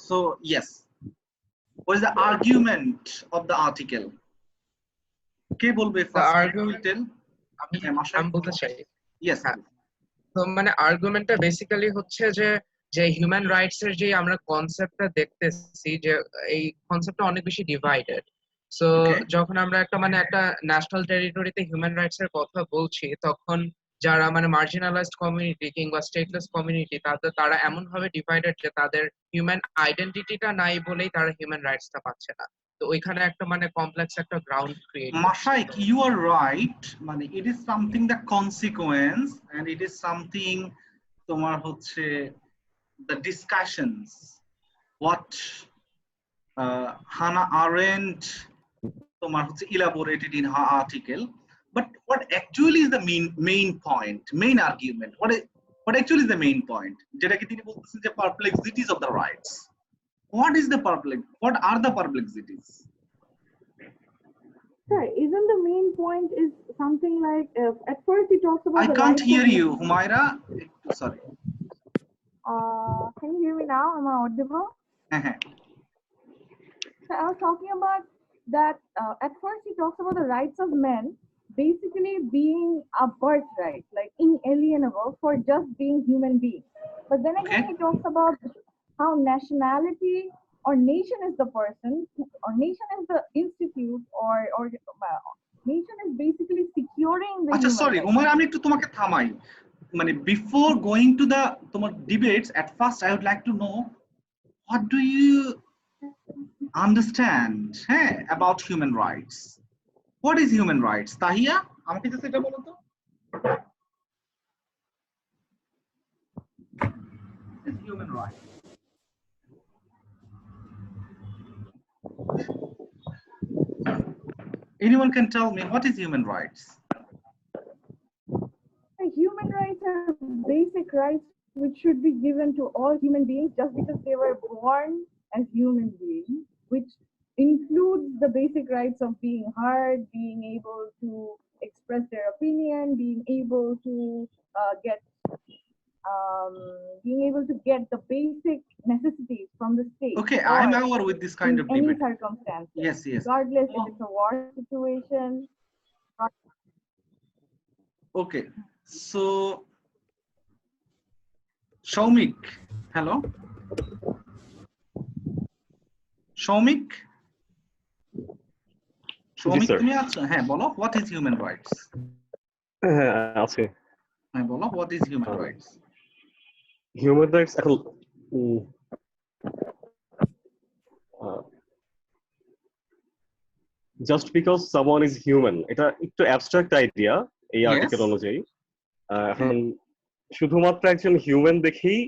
So yes, what is the argument of the article? কে বলবে The first argument tell? আমি বলতে চাই। Yes. হ্যাঁ, তো মানে আর্গুমেন্টটা বেসিক্যালি হচ্ছে যে যে হিউম্যান রাইটস এর যে আমরা কনসেপ্টটা দেখতেছি, যে এই কনসেপ্টটা অনেক বেশি ডিভাইডেড। So Okay. যখন আমরা একটা মানে একটা ন্যাশনাল টেরিটরিতে হিউম্যান রাইটস এর কথা বলছি, তখন যারা মানে মার্জিনালাইজড কমিউনিটি কিংবা স্টেটলেস কমিউনিটি তারা এমন ভাবে ডিভাইডেড যে তাদের হিউম্যান আইডেন্টিটিটা নাই বলেই তারা হিউম্যান রাইটসটা পাচ্ছে না। তো ওইখানে একটা মানে কমপ্লেক্স একটা ground create. Mashaik, you are right. মানে it is something the consequence and it is something তোমার হচ্ছে the discussions what Hannah Arendt তোমার হচ্ছে elaborated in her article, but what actually is the main point, main argument, what actually is the main point যেটাকে তিনি বলতেছেন যে perplexities of the rights. What are the perplexities? Sir, isn't the main point is something like at first he talks about I can't hear you, Humaira. Sorry. Can you hear me now? Am I audible? So I was talking about that at first he talks about the rights of men basically being a birthright, like inalienable for just being human beings. But then again he talks about how nationality or nation is the person, or nation is the institute, or nation is basically securing the Acha, sorry, Umar, আমি একটু তোমাকে থামাই। মানে before going to the তোমার debates, at first I would like to know what do you understand about human rights? What is human rights? Tahia, আমাকে just এটা বলো তো। What is human rights? Anyone can tell me what is human rights? Human rights are basic rights which should be given to all human beings just because they were born as human beings, which includes the basic rights of being heard, being able to express their opinion, being able to get the basic necessities from the state. Okay, I'm aware with this kind of any debate. Circumstance. Yes. Regardless if it's a war situation. Okay, so Shaumik, hello. Shaumik, তুমি আছো? হ্যাঁ, বলো, what is human rights? আছে। হ্যাঁ, বলো, what is human rights? Human rights এখন just because someone is human, এটা একটু abstract idea এই আর্টিকেল অনুযায়ী। এখন শুধুমাত্র একজন হিউম্যান দেখেই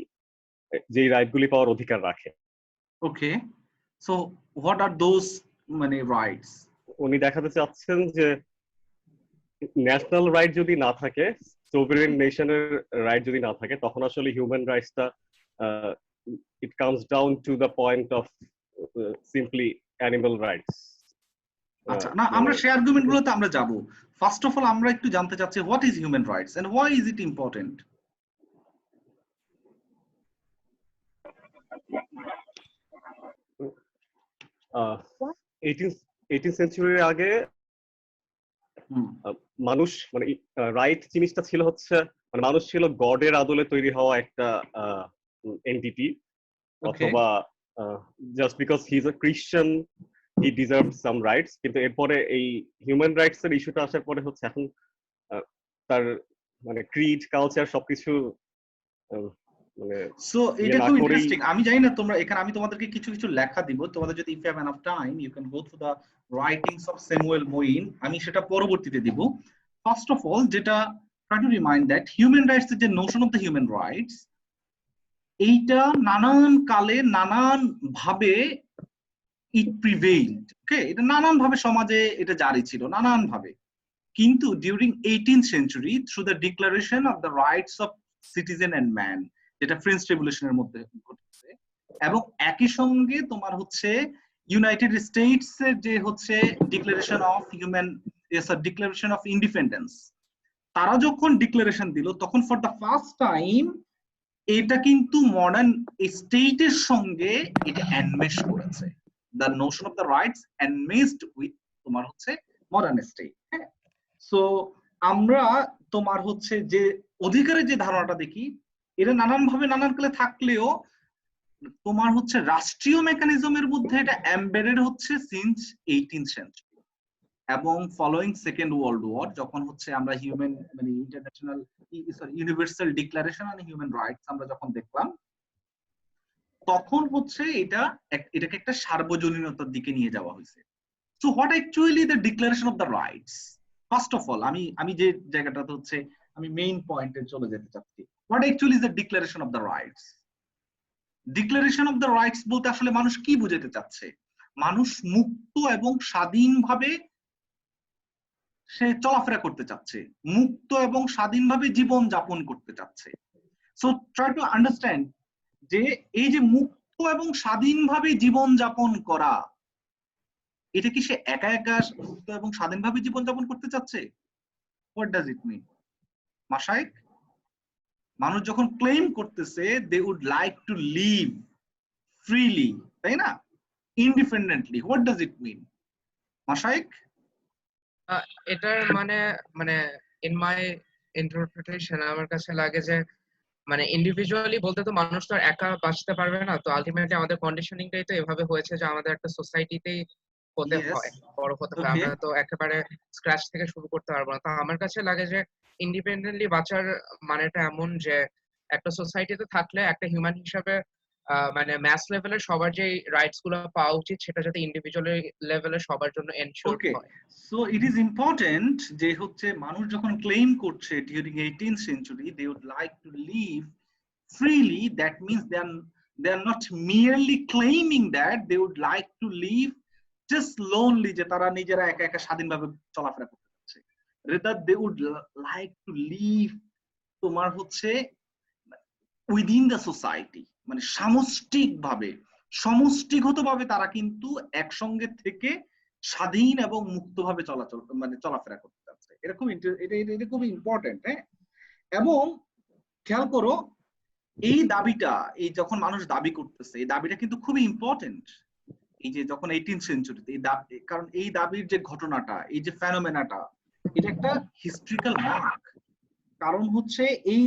যে রাইটগুলি পাওয়ার অধিকার রাখে। ওকে, সো হোয়াট আর দোজ মানে রাইটস? উনি দেখাতে চাচ্ছেন যে ন্যাশনাল রাইট যদি না থাকে, সোভারেন নেশনের রাইট যদি না থাকে, তখন আসলে হিউম্যান রাইটসটা it comes down to the point of simply animal rights. আচ্ছা, না, আমরা সেই আর্গুমেন্টগুলোতে আমরা যাব। ফার্স্ট অফ অল আমরা একটু জানতে চাচ্ছি what is human rights and why is it important? 18th সেঞ্চুরির আগে মানুষ মানে রাইট জিনিসটা ছিল হচ্ছে মানে মানুষ ছিল গডের আদলে তৈরি হওয়া একটা এন্টিটি, অথবা just because he is a Christian he deserve some rights. কিন্তু এরপরে এই হিউম্যান রাইটস এর ইস্যুটা আসার পরে হচ্ছে এখন তার মানে ক্রিড কালচার সবকিছু মানে সো এটা খুব ইন্টারেস্টিং। আমি জানি না তোমরা এখানে, আমি তোমাদেরকে কিছু কিছু লেখা দিব, তোমাদের যদি if you have enough time you can go through the writings of Samuel Moyn, আমি সেটা পরবর্তীতে দিব। ফার্স্ট অফ অল যেটা try to remind that human rights এর যে notion of the human rights, এইটা নানান কালে নানান ভাবে ইট প্রিভেইলড। ওকে, এটা নানান ভাবে সমাজে এটা জারি ছিল নানান ভাবে, কিন্তু during 18th century through the declaration of the rights of citizen and man, যেটা ফ্রেঞ্চ রেভলিউশনের মধ্যে ঘটেছে, এবং একই সঙ্গে তোমার হচ্ছে ইউনাইটেড স্টেটস এর যে হচ্ছে declaration of declaration of independence, তারা যখন ডিক্লারেশন দিল তখন ফর দ্য ফার্স্ট টাইম এটা কিন্তু মডার্ন স্টেটের সঙ্গে এটা এনমেশ করেছে। The notion of the rights enmeshed with তোমার হচ্ছে মডার্ন স্টেট। হ্যাঁ, সো আমরা তোমার হচ্ছে যে অধিকারের যে ধারণাটা দেখি এটা নানান ভাবে নানান কালে থাকলেও তোমার হচ্ছে রাষ্ট্রীয় মেকানিজমের মধ্যে এটা এমবেডেড হচ্ছে সিন্স 18th সেঞ্চুরি এবং ফলোইং সেকেন্ড ওয়ার্ল্ড ওয়ার, যখন হচ্ছে আমরা হিউম্যান মানে international universal declaration on human rights আমরা যখন দেখলাম, তখন হচ্ছে এটাকে একটা সার্বজনীনতার দিকে নিয়ে যাওয়া হয়েছে। So what actually the declaration of the rights? First of all আমি যে জায়গাটাতে হচ্ছে আমি মেইন পয়েন্টে চলে যেতে চাচ্ছি, what actually is the declaration of the rights? Declaration of the rights বলতে আসলে মানুষ কি বুঝাতে চাচ্ছে? মানুষ মুক্ত এবং স্বাধীনভাবে সে চলাফেরা করতে চাচ্ছে, মুক্ত এবং স্বাধীনভাবে জীবন যাপন করতে চাচ্ছে। সো ট্রাই টু আন্ডারস্ট্যান্ড যে এই যে মুক্ত এবং স্বাধীনভাবে জীবন যাপন করা, এটা কি সে একা একা মুক্ত এবং স্বাধীনভাবে জীবন যাপন করতে চাচ্ছে? হোয়াট ডাজ ইট মিন মাশায়েখ? মানুষ যখন ক্লেম করতেছে they would like to live freely, তাই না, independently, what does it mean মাশায়েখ? এটার মানে মানে ইন মাই ইন্টারপ্রিটেশন আমার কাছে লাগে যে মানে ইন্ডিভিজুয়ালি বলতে তো মানুষ তো আর একা বাঁচতে পারবে না, তো আলটিমেটলি আমাদের কন্ডিশনিংটাই তো এভাবে হয়েছে যে আমাদের একটা সোসাইটিতেই হতে হয়, বড় হতে হয়, আমরা তো একেবারে স্ক্র্যাচ থেকে শুরু করতে পারবো না। তো আমার কাছে লাগে যে ইন্ডিপেন্ডেন্টলি বাঁচার মানেটা এমন যে একটা সোসাইটিতে থাকলে একটা হিউম্যান হিসাবে মানে ম্যাস লেভেলে সবার যে রাইটস গুলো পাওয়া উচিত সেটা যাতে ইন্ডিভিজুয়াল লেভেলে সবার জন্য এনশিওর হয়। সো ইট ইজ ইম্পর্টেন্ট যে হচ্ছে মানুষ যখন ক্লেম করছে during 18th century they would like to live freely, that means they are not merely claiming that they would like to live just lonely, যে তারা নিজেরা একা একা স্বাধীনভাবে চলাফেরা করতে চাচ্ছে, rather they would like to live তোমার হচ্ছে উইদিন দ্য সোসাইটি, মানে সামষ্টিকভাবে সমষ্টিগতভাবে তারা কিন্তু একসঙ্গে থেকে স্বাধীন এবং মুক্তভাবে চলাফেরা করতে চাচ্ছে। এটা খুব ইম্পর্টেন্ট। হ্যাঁ, এবং খেয়াল করো এই দাবিটা, এই যখন মানুষ দাবি করতেছে এই দাবিটা কিন্তু খুবই ইম্পর্টেন্ট। এই যে যখন 18th সেঞ্চুরিতে এই দাবি, কারণ এই দাবির যে ঘটনাটা, এই যে ফেনোমেনাটা, এটা একটা হিস্ট্রিক্যাল মার্ক। কারণ হচ্ছে এই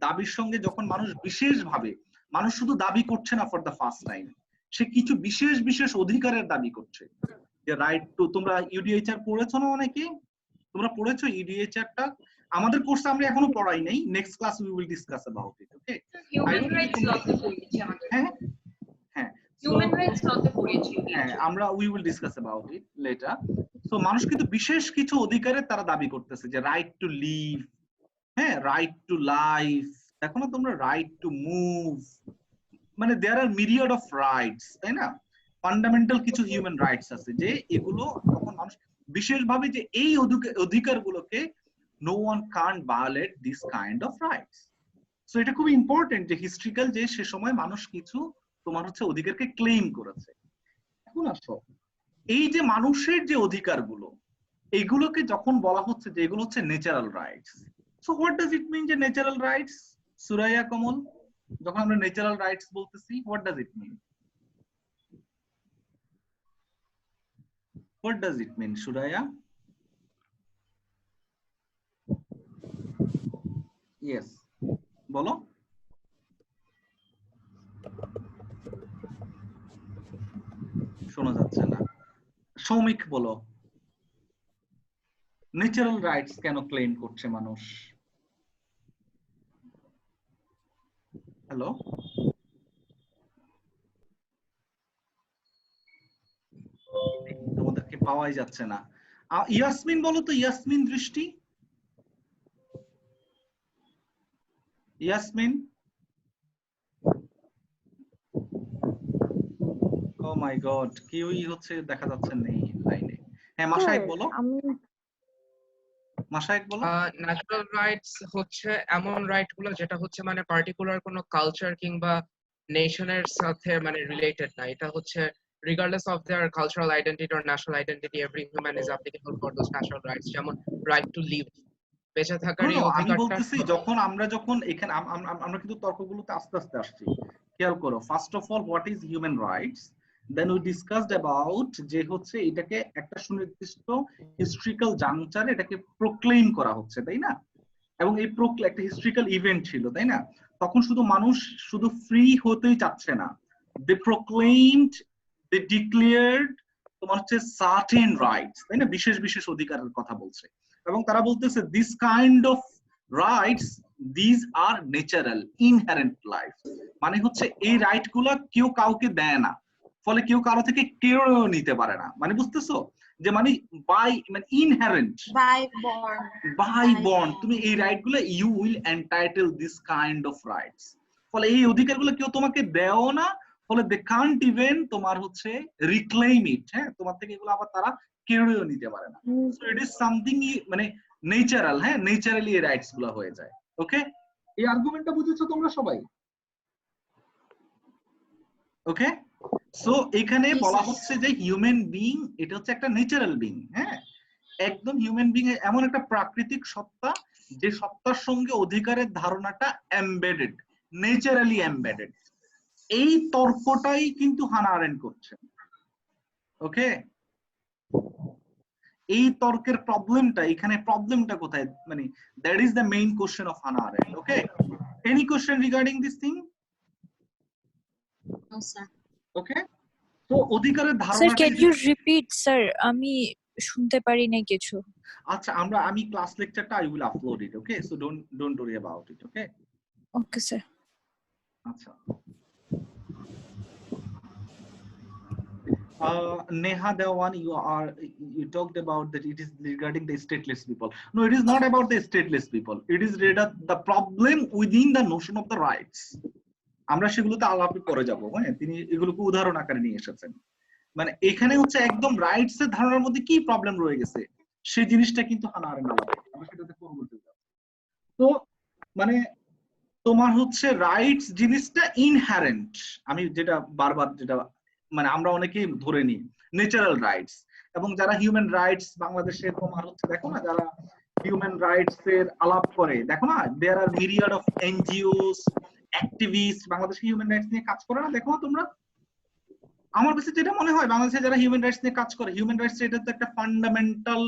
দাবির সঙ্গে যখন মানুষ বিশেষভাবে, মানুষ শুধু দাবি করছে না ফর দ্য ফার্স্ট টাইম, সে কিছু বিশেষ বিশেষ অধিকারের দাবি করছে। যে রাইট টু, তোমরা ইউডিএইচআর পড়েছো না? অনেকে তোমরা পড়েছো ইউডিএইচআরটা? আমাদের কোর্সে আমরা এখনো পড়াই নাই, next class we will discuss about it. Okay, human rights লতে পড়েছি আমাদের। হ্যাঁ হ্যাঁ, হিউম্যান রাইটস লতে পড়েছি। হ্যাঁ, আমরা we will discuss about it later. So মানুষ কিন্তু বিশেষ কিছু অধিকারের তারা দাবি করতেছে, যে রাইট টু লিভ, হ্যাঁ, রাইট টু লাইফ, দেখো না তোমরা, রাইট টু মুভ, মানে দেয়ার আর মিরিয়ড অফ রাইটস, তাই না? ফান্ডামেন্টাল কিছু হিউম্যান রাইটস আছে যে এগুলো তখন মানুষ বিশেষভাবে যে এই অধিকারগুলোকে no one can't violate this kind of rights. So এটা খুব ইম্পর্টেন্ট যে হিস্ট্রিক্যাল যে সে সময় মানুষ কিছু তোমার হচ্ছে অধিকারকে ক্লেম করেছে। এখন আসো এই যে মানুষের যে অধিকারগুলো, এগুলোকে যখন বলা হচ্ছে যে এগুলো হচ্ছে natural rights, so what does it mean যে ন্যাচারাল রাইটস? সুরাইয়া কমল, যখন আমরা ন্যাচারাল রাইটস বলতেছি, what does it mean? What does it mean Suraiya? Yes, বলো। শোনা যাচ্ছে না। সৌমিক বলো, ন্যাচারাল রাইটস কেন ক্লেম করছে মানুষ? হ্যালো, তোমাদেরকে পাওয়াই যাচ্ছে না। ইয়াসমিন বলো তো, ইয়াসমিন দৃষ্টি, ইয়াসমিন। ও মাই গড, কেউই হচ্ছে দেখা যাচ্ছে নেই লাইনে। হ্যাঁ, মাশায়েক বলো, মাশায়েক বলো। ন্যাচারাল রাইটস হচ্ছে এমন রাইট গুলো যেটা হচ্ছে মানে পার্টিকুলার কোনো কালচার কিংবা নেশনের সাথে মানে রিলেটেড না, এটা হচ্ছে regardless of their cultural identity or national identity, every human is applicable for those natural rights. যেমন right to live, বেঁচে থাকার এই আমি অধিকারটা বলতেছি যখন এখানে আমরা কিন্তু তর্কগুলোতে আস্তে আস্তে আসছি, খেয়াল করো। First of all, what is human rights, then we discussed about যে হচ্ছে এটাকে একটা সুনির্দিষ্ট হিস্ট্রিক্যাল জাংচারে এটাকে প্রোক্লেইম করা হচ্ছে, তাই না? এবং এই একটা হিস্ট্রিক্যাল ইভেন্ট ছিল, তাই না? তখন শুধু মানুষ শুধু ফ্রি হতেই চাচ্ছে না, দে প্রোক্লেইমড, দে ডিক্লেয়ার্ড তোমার হচ্ছে সার্টেন রাইটস, তাই না? বিশেষ বিশেষ অধিকারের কথা বলছে, এবং তারা বলতেছে this kind of rights, this are natural inherent life, মানে হচ্ছে এই রাইট গুলা কেউ কাউকে দেয় না, ফলে কেউ কারো থেকে কেড়েও নিতে পারে না। মানে বুঝতেছো যে মানে মানে ইনহেরেন্ট, বাই বর্ন তুমি এই রাইট গুলো, you will entitle this kind of rights, ফলে এই অধিকারগুলো কেউ তোমাকে দেও না, ফলে দে কান্ট ইভেন তোমার হচ্ছে রিক্লেইম ইট, হ্যাঁ, তোমার থেকে এগুলো আবার তারা কেড়েও নিতে পারে না। সো ইট ইজ সামথিং মানে ন্যাচারাল, হ্যাঁ, ন্যাচারালি এই রাইটস গুলো হয়ে যায়। ওকে, এই আর্গুমেন্টটা বুঝেছো তোমরা সবাই? ওকে, সো এখানে বলা হচ্ছে যে হিউম্যান বিং এটা হচ্ছে একটা ন্যাচারাল বিং, হ্যাঁ, একদম হিউম্যান বিং এমন একটা প্রাকৃতিক সত্তা যে সত্তার সঙ্গে অধিকারের ধারণাটা এমবেডেড, ন্যাচারালি এমবেডেড। এই তর্কটাই কিন্তু হানা আরেন্ট করছেন। ওকে, এই তর্কের প্রবলেমটা এখানে, প্রবলেমটা কোথায়, মানে that is the main question of Hannah Arendt. Okay, any question regarding this thing? No sir. Okay, তো অধিকারের স্যার ধারণাটা, ক্যান ইউ রিপিট স্যার, আমি শুনতে পারি না কিছু। আচ্ছা, আমি ক্লাস লেকচারটা I will upload it. Okay, so don't worry about it. Okay, okay sir. আচ্ছা, Neha Dewan, you talked about that it is regarding the stateless people. No, it is not about the stateless people. It is rather the problem within the notion of the rights. আমরা সেগুলোতে আলাপে পরে যাব। হ্যাঁ, তিনি এগুলোকে উদাহরণ আকারে নিয়ে এসেছেন। মানে এখানে হচ্ছে একদম রাইটস এর ধারণার মধ্যে কি প্রবলেম রয়ে গেছে সেই জিনিসটা কিন্তু হানা আরেন্ট আলাপ, আমরা সেটাতে পরবর্তী যাব। তো মানে তোমার হচ্ছে রাইটস জিনিসটা ইনহেরেন্ট, আমি যেটা বারবার যেটা মানে আমরা অনেকেই ধরে নিই ন্যাচারাল রাইটস, এবং যারা হিউম্যান রাইটস বাংলাদেশে তোমার হচ্ছে দেখো না, যারা হিউম্যান রাইটস এর আলাপ করে দেখো না, দেয়ার আর মিরিয়াড অফ এনজিওস, অ্যাক্টিভিস্ট বাংলাদেশে হিউম্যান রাইটস নিয়ে কাজ করে না, দেখো না তোমরা? আমার কাছে যেটা মনে হয় বাংলাদেশে যারা হিউম্যান রাইটস নিয়ে কাজ করে, হিউম্যান রাইটস এটা তো একটা ফান্ডামেন্টাল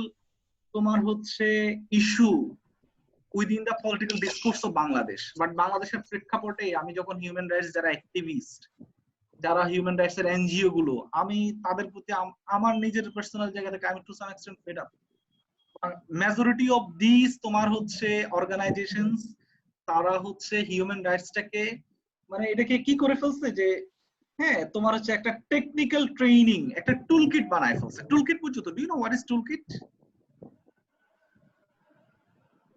তোমার হচ্ছে issue within the political discourse of Bangladesh. But বাংলাদেশের প্রেক্ষাপটে আমি যখন হিউম্যান রাইটস যারা অ্যাক্টিভিস্ট, যারা হিউম্যান রাইটস এর এনজিও গুলো, আমি তাদের প্রতি আমার নিজের পার্সোনাল জায়গা থেকে আমি to some extent fed up. Majority of this তোমার হচ্ছে অর্গানাইজেশনস, তারা হচ্ছে হিউম্যান রাইটসটাকে মানে এটাকে কি করে ফেলছে যে হ্যাঁ তোমার হচ্ছে একটা টেকনিক্যাল ট্রেনিং, একটা টুলকিট বানায় ফেলছে। টুলকিট বুঝছো তো? Do you know what is toolkit?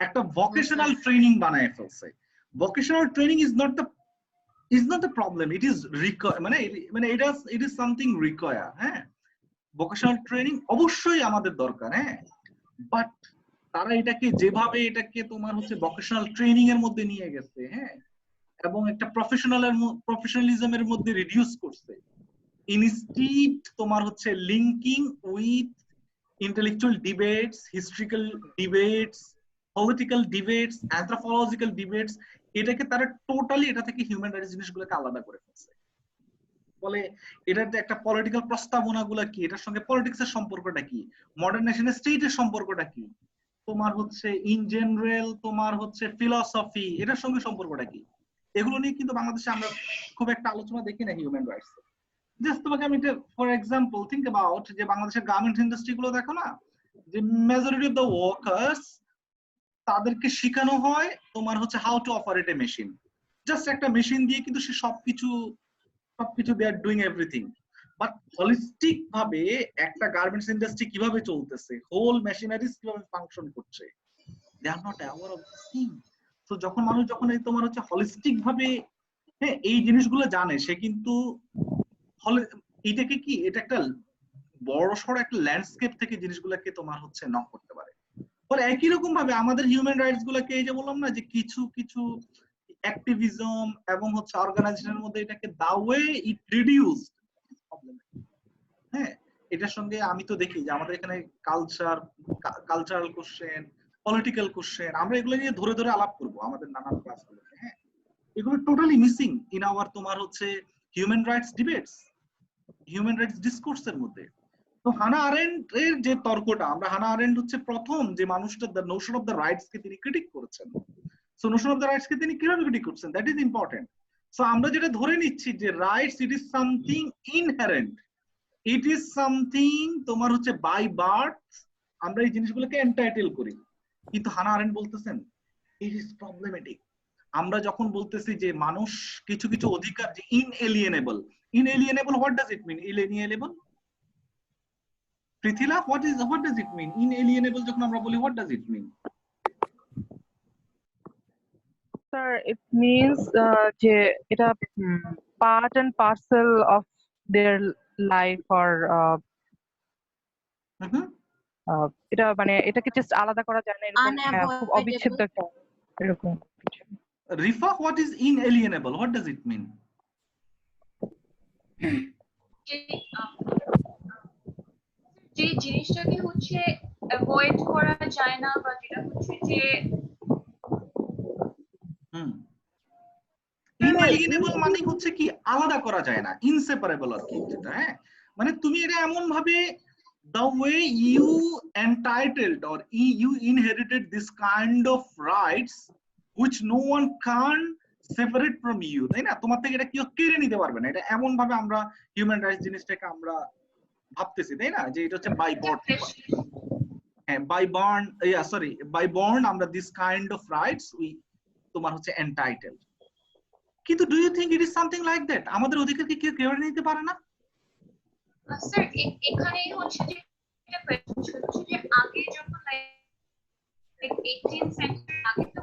একটা ভোকেশনাল ট্রেনিং বানায় ফেলছে। Vocational training is not the problem, it is মানে ইট ইজ সামথিং রিকোয়ার। হ্যাঁ, ভোকেশনাল ট্রেনিং অবশ্যই আমাদের দরকার, হ্যাঁ, বাট তারা যেভাবে এটাকে তোমার হচ্ছে ভোকেশনাল ট্রেনিং এর মধ্যে নিয়ে গেছে, হ্যাঁ, এবং একটা প্রফেশনালিজমের মধ্যে রিডিউস করছে, ইনস্টিড তোমার হচ্ছে linking with intellectual debates, historical debates, political debates, anthropological debates, এটাকে তারা টোটালি এটা থেকে হিউম্যান রাইটস জিনিসগুলোকে আলাদা করে ফেলছে। বলে এটার যে একটা পলিটিক্যাল প্রস্তাবনাগুলো কি, এটার সঙ্গে পলিটিক্স এর সম্পর্কটা কি, মডার্ন নেশন স্টেটের সম্পর্কটা কি, তোমার হচ্ছে ইন জেনারেল তোমার হচ্ছে ফিলসফি, এটার সঙ্গে সম্পর্কটা কি, এগুলো নিয়ে কিন্তু বাংলাদেশে আমরা খুব একটা আলোচনা দেখি না হিউম্যান রাইটস। জাস্ট তোমাকে আমি ফর এক্সাম্পল থিঙ্ক অ্যাবাউট যে বাংলাদেশের গার্মেন্টস ইন্ডাস্ট্রি গুলো দেখো না, যে মেজরিটি অফ দ্য ওয়ার্কার্স তাদেরকে শেখানো হয় তোমার হচ্ছে how to operate a machine, just একটা মেশিন দিয়ে কিন্তু সে সবকিছু they are doing everything. But holistic ভাবে একটা গার্মেন্টস ইন্ডাস্ট্রি কিভাবে চলতেছে, হোল মেশিনারিজ কিভাবে ফাংশন করছে, they are not aware of this thing. তো যখন মানুষ যখন এই তোমার হচ্ছে হলিস্টিক ভাবে হ্যাঁ এই জিনিসগুলো জানে, সে কিন্তু এটাকে কি এটা একটা বড় সড় একটা ল্যান্ডস্কেপ থেকে জিনিসগুলোকে তোমার হচ্ছে নক করতে পারে। ফলে একই রকম ভাবে আমাদের হিউম্যান রাইটস গুলাকে এই যে বললাম না যে কিছু কিছু অ্যাক্টিভিজম এবং হচ্ছে অর্গানাইজেশনের মধ্যে এটাকে দা ওয়ে ইট রিডিউসড, হ্যাঁ, এটার সঙ্গে আমি তো দেখি যে আমাদের এখানে কালচারাল কোশ্চেন, পলিটিক্যাল কোশ্চেন, আমরা এগুলো নিয়ে ধরে ধরে আলাপ করব আমাদের নানান ক্লাসগুলোতে। হ্যাঁ, এগুলো টোটালি মিসিং ইন আওয়ার তোমার হচ্ছে human rights debates, human rights ডিসকোর্সের মধ্যে। তো হানা আরেন্ট এর যে তর্কটা, আমরা হানা আরেন্ট হচ্ছে প্রথম যে মানুষটা the notion of the rights কে তিনি ক্রিটিক করেছেন। So notion of the rights কে তিনি কিভাবে ক্রিটিক করছেন, দ্যাট ইজ ইম্পর্টেন্ট। সো আমরা যেটা ধরে নিচ্ছি যে rights it is something inherent, it is something তোমার হচ্ছে বাই বার্থ, আমরা এই জিনিসগুলোকে এন্টাইটেল করি। কিন্তু হানা আরেন্ট বলতেছেন ইট ইজ প্রবলেমেটিক। আমরা যখন বলতেছি যে মানুষ কিছু কিছু অধিকার যে inalienable, inalienable what does it mean? Inalienable Prithila, what does it mean? Inalienable যখন আমরা বলি, what does it mean? Sir, it means যে এটা part and parcel of their life or এটা মানে এটাকে জাস্ট আলাদা করা যায় না, এরকম খুব অবিচ্ছেদ্য একটা এরকম। Rifa, what is inalienable? What does it mean? যে জিনিসটাকে হচ্ছে অ্যাভয়েড করা যায় না, বা যেটা হচ্ছে যে ইনএলিয়েনেবল মানে হচ্ছে কি আলাদা করা যায় না, ইনসেপারেবল আর কি যেটা। হ্যাঁ, মানে তুমি এটা এমন ভাবে the way you entitled or you inherited this kind of rights which no one can separate from you, তাই না? তোমার থেকে এটা কেউ কেড়ে নিতে পারবে না। এটা এমন ভাবে আমরা হিউম্যান রাইটস জিনিসটাকে আমরা ভাবতেছি, তাই না, যে এটা হচ্ছে বাই বার্থ। হ্যাঁ, by born, sorry by born আমরা this kind of rights we তোমার হচ্ছে এন্টাইটেলড। কিন্তু do you think it is something like that? আমাদের অধিকার কি কেউ কেড়ে নিতে পারে না? স্যার এখানে হচ্ছে যে একটা কোয়েশ্চন হচ্ছে যে আগে যখন লাইক 18th সেঞ্চুরি আগে তো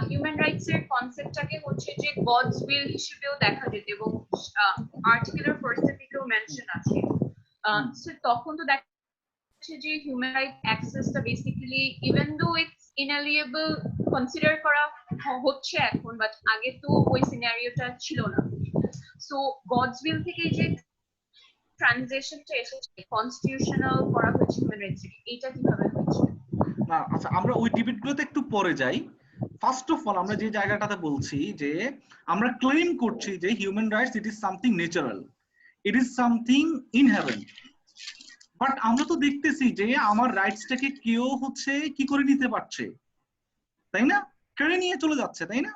হিউম্যান রাইটস এর কনসেপ্টটাকে হচ্ছে যে গডস উইল হিসেবেও দেখা যেত, এবং আর্টিকেলের ফার্স্ট থেকেও মেনশন আছে। সো তখন তো দেখা যাচ্ছে যে হিউম্যান রাইট অ্যাক্সেসটা basically even though it's inalienable consider করা হচ্ছে এখন, বাট আগে তো ওই সিনারিওটা ছিল না। সো গডস উইল থেকে যে ট্রানজিশনটা এসেছে কনস্টিটিউশনাল করা হয়েছে হিউম্যান রাইটস, এটা কিভাবে হয়েছে? না, আচ্ছা আমরা ওই ডিবেটগুলোতে একটু পরে যাই। ফার্স্ট অফ অল আমরা যে জায়গাটাতে বলছি যে আমরা ক্লেম করছি যে human rights it is something natural, it is something inherent, but আমরা তো দেখতেছি যে আমার রাইটসটাকে কেউ হচ্ছে কি করে নিতে পারছে, তাই না? কেড়ে নিয়ে চলে যাচ্ছে, তাই না?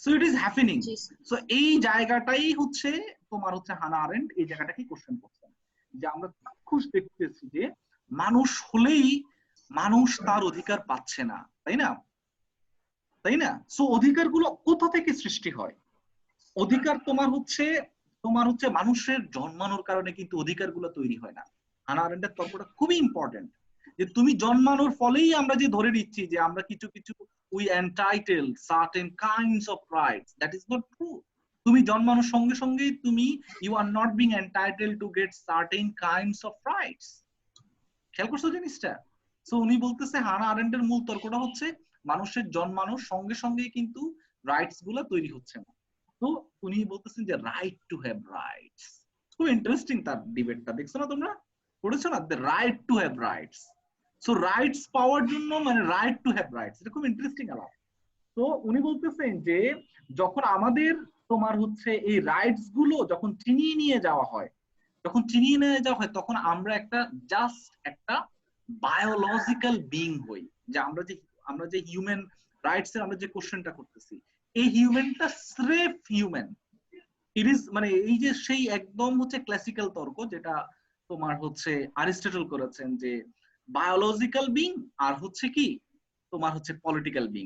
So it is happening. So এই জায়গাটাই হচ্ছে তোমার হচ্ছে হানা আরেন্ট এই জায়গাটাকে কোশ্চেন করছেন, যে আমরা চাক্ষুষ দেখতেছি যে মানুষ হলেই মানুষ তার অধিকার পাচ্ছে না, তাই না? তাই না? সো অধিকারগুলো কোথা থেকে সৃষ্টি হয়? অধিকার তোমার হচ্ছে মানুষের জন্মানোর কারণে কিন্তু অধিকারগুলো তৈরি হয় না। হানা আরেন্টের তর্কটা খুবই ইম্পর্টেন্ট, যে তুমি জন্মানোর ফলেই আমরা যে ধরে নিচ্ছি যে আমরা কিছু কিছু we entitle certain kinds of rights, that is not true. তুমি জন্মানোর সঙ্গে সঙ্গেই তুমি you are not being entitle to get certain kinds of rights. খেয়াল করছো জিনিসটা? সো উনি বলতেছে, হানা আরেন্টের মূল তর্কটা হচ্ছে মানুষের জন্মানোর সঙ্গে সঙ্গেই কিন্তু রাইটস গুলা তৈরি হচ্ছে না। তো উনি বলতেছেন যে রাইট টু হ্যাভ রাইটস। খুব ইন্টারেস্টিং তার ডিবেটটা, দেখছো না তোমরা? পড়েছো না? The right to have rights. So rights পাওয়ার জন্য মানে রাইট টু হ্যাভ রাইটস, এটা খুব ইন্টারেস্টিং আলাপ। তো উনি বলতেছেন যে যখন আমাদের তোমার হচ্ছে এই রাইটস গুলো যখন ছিনিয়ে নিয়ে যাওয়া হয়, তখন আমরা একটা জাস্ট একটা বায়োলজিক্যাল বিং হই। যে আমরা যে হিউম্যান রাইটস এর আমরা যে কোশ্চেনটা করতেছি, এই হিউম্যানটা স্রেফ হিউম্যান। ইট ইজ মানে এই যে সেই একদম হচ্ছে ক্লাসিক্যাল তর্ক যেটা তোমার হচ্ছে অ্যারিস্টটল করেছেন, যে বায়োলজিক্যাল বিং আর হচ্ছে কি তোমার হচ্ছে পলিটিক্যাল বিং।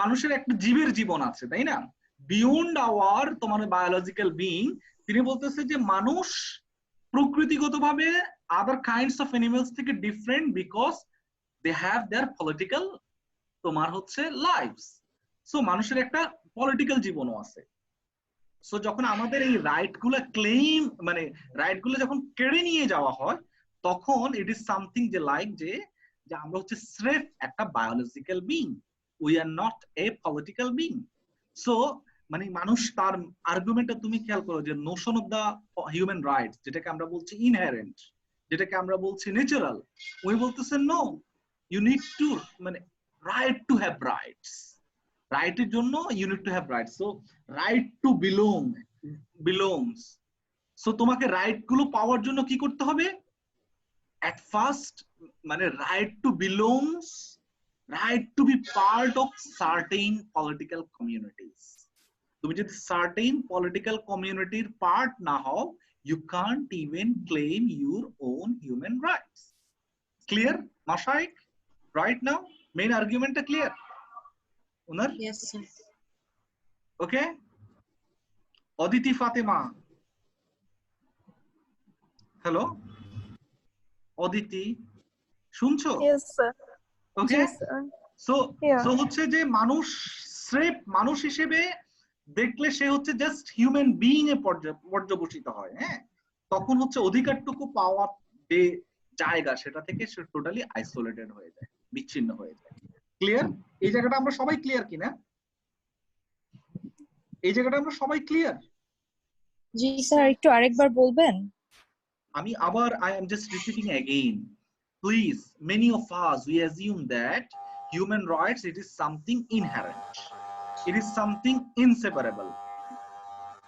মানুষের একটা জীবের জীবন আছে, তাই না? বিয়ন্ড আওয়ার তোমার বায়োলজিক্যাল বিং। তিনি বলতেছে যে মানুষ প্রকৃতিগতভাবে আদার কাইন্ডস অফ অ্যানিমালস থেকে different because they have their political তোমার হচ্ছে লাইফস। সো মানুষের একটা পলিটিক্যাল জীবনও আছে। সো যখন আমাদের এই রাইট গুলা ক্লেম মানে রাইট গুলো যখন কেড়ে নিয়ে যাওয়া হয়, তখন ইট ইজ সামথিং যে লাইক যে আমরা হচ্ছে স্রেফ একটা biological being, we are not a political being. So মানে মানুষ তার আর্গুমেন্টটা তুমি খেয়াল করো, যে notion of the human rights যেটাকে আমরা বলছি ইনহেরেন্ট, যেটাকে আমরা বলছি ন্যাচারাল, উনি বলতেছেন নো, ইউ নিড টু মানে রাইট টু হ্যাভ রাইটস, রাইটের জন্য you need to have rights. So right to belongs, so তোমাকে রাইট গুলো পাওয়ার জন্য কি করতে হবে? at first মানে right to belongs, right to be part of certain political communities. তুমি যদি certain political community part না হও, you can't even claim your own human rights. Clear Mashaik? Right now main argument clear Unar? Yes sir. Okay, Aditi Fatima, hello Aditi, শুনছো? Yes, sir. ওকে, Yes, sir. So Yeah. So হচ্ছে যে মানুষ স্রেফ মানুষ হিসেবে দেখলে সে হচ্ছে জাস্ট হিউম্যান বিইং এ পর্যবসিত হয়। হ্যাঁ, তখন হচ্ছে অধিকারটুকু পাওয়া যে জায়গা সেটা থেকে সে টোটালি আইসোলেটেড হয়ে যায়, বিচ্ছিন্ন হয়ে যায়। ক্লিয়ার? এই জায়গাটা আমরা সবাই ক্লিয়ার কিনা? এই জায়গাটা আমরা সবাই ক্লিয়ার? জি স্যার, একটু আরেকবার বলবেন? আমি আবার I am just repeating again. Please, many of us we assume that human rights it is something inherent. It is something inseparable.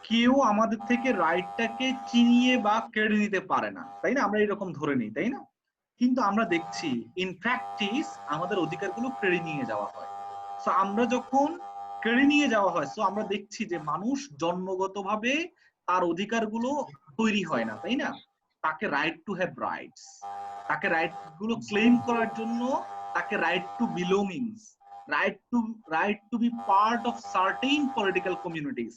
কেউ আমাদের থেকে রাইটটাকে চিনিয়ে বা কেড়ে নিতে পারে না, তাই না? আমরা এরকম ধরে নিই, তাই না? কিন্তু আমরা দেখছি ইন প্র্যাকটিস আমাদের অধিকারগুলো কেড়ে নিয়ে যাওয়া হয়। সো আমরা যখন কেড়ে নিয়ে যাওয়া হয়, সো আমরা দেখছি যে মানুষ জন্মগতভাবে তার অধিকারগুলো তৈরি হয় না, তাই না? তাকে রাইট টু হ্যাভ রাইটস, তাকে রাইট গুলো ক্লেম করার জন্য তাকে right to belongings, right to be part of certain political communities.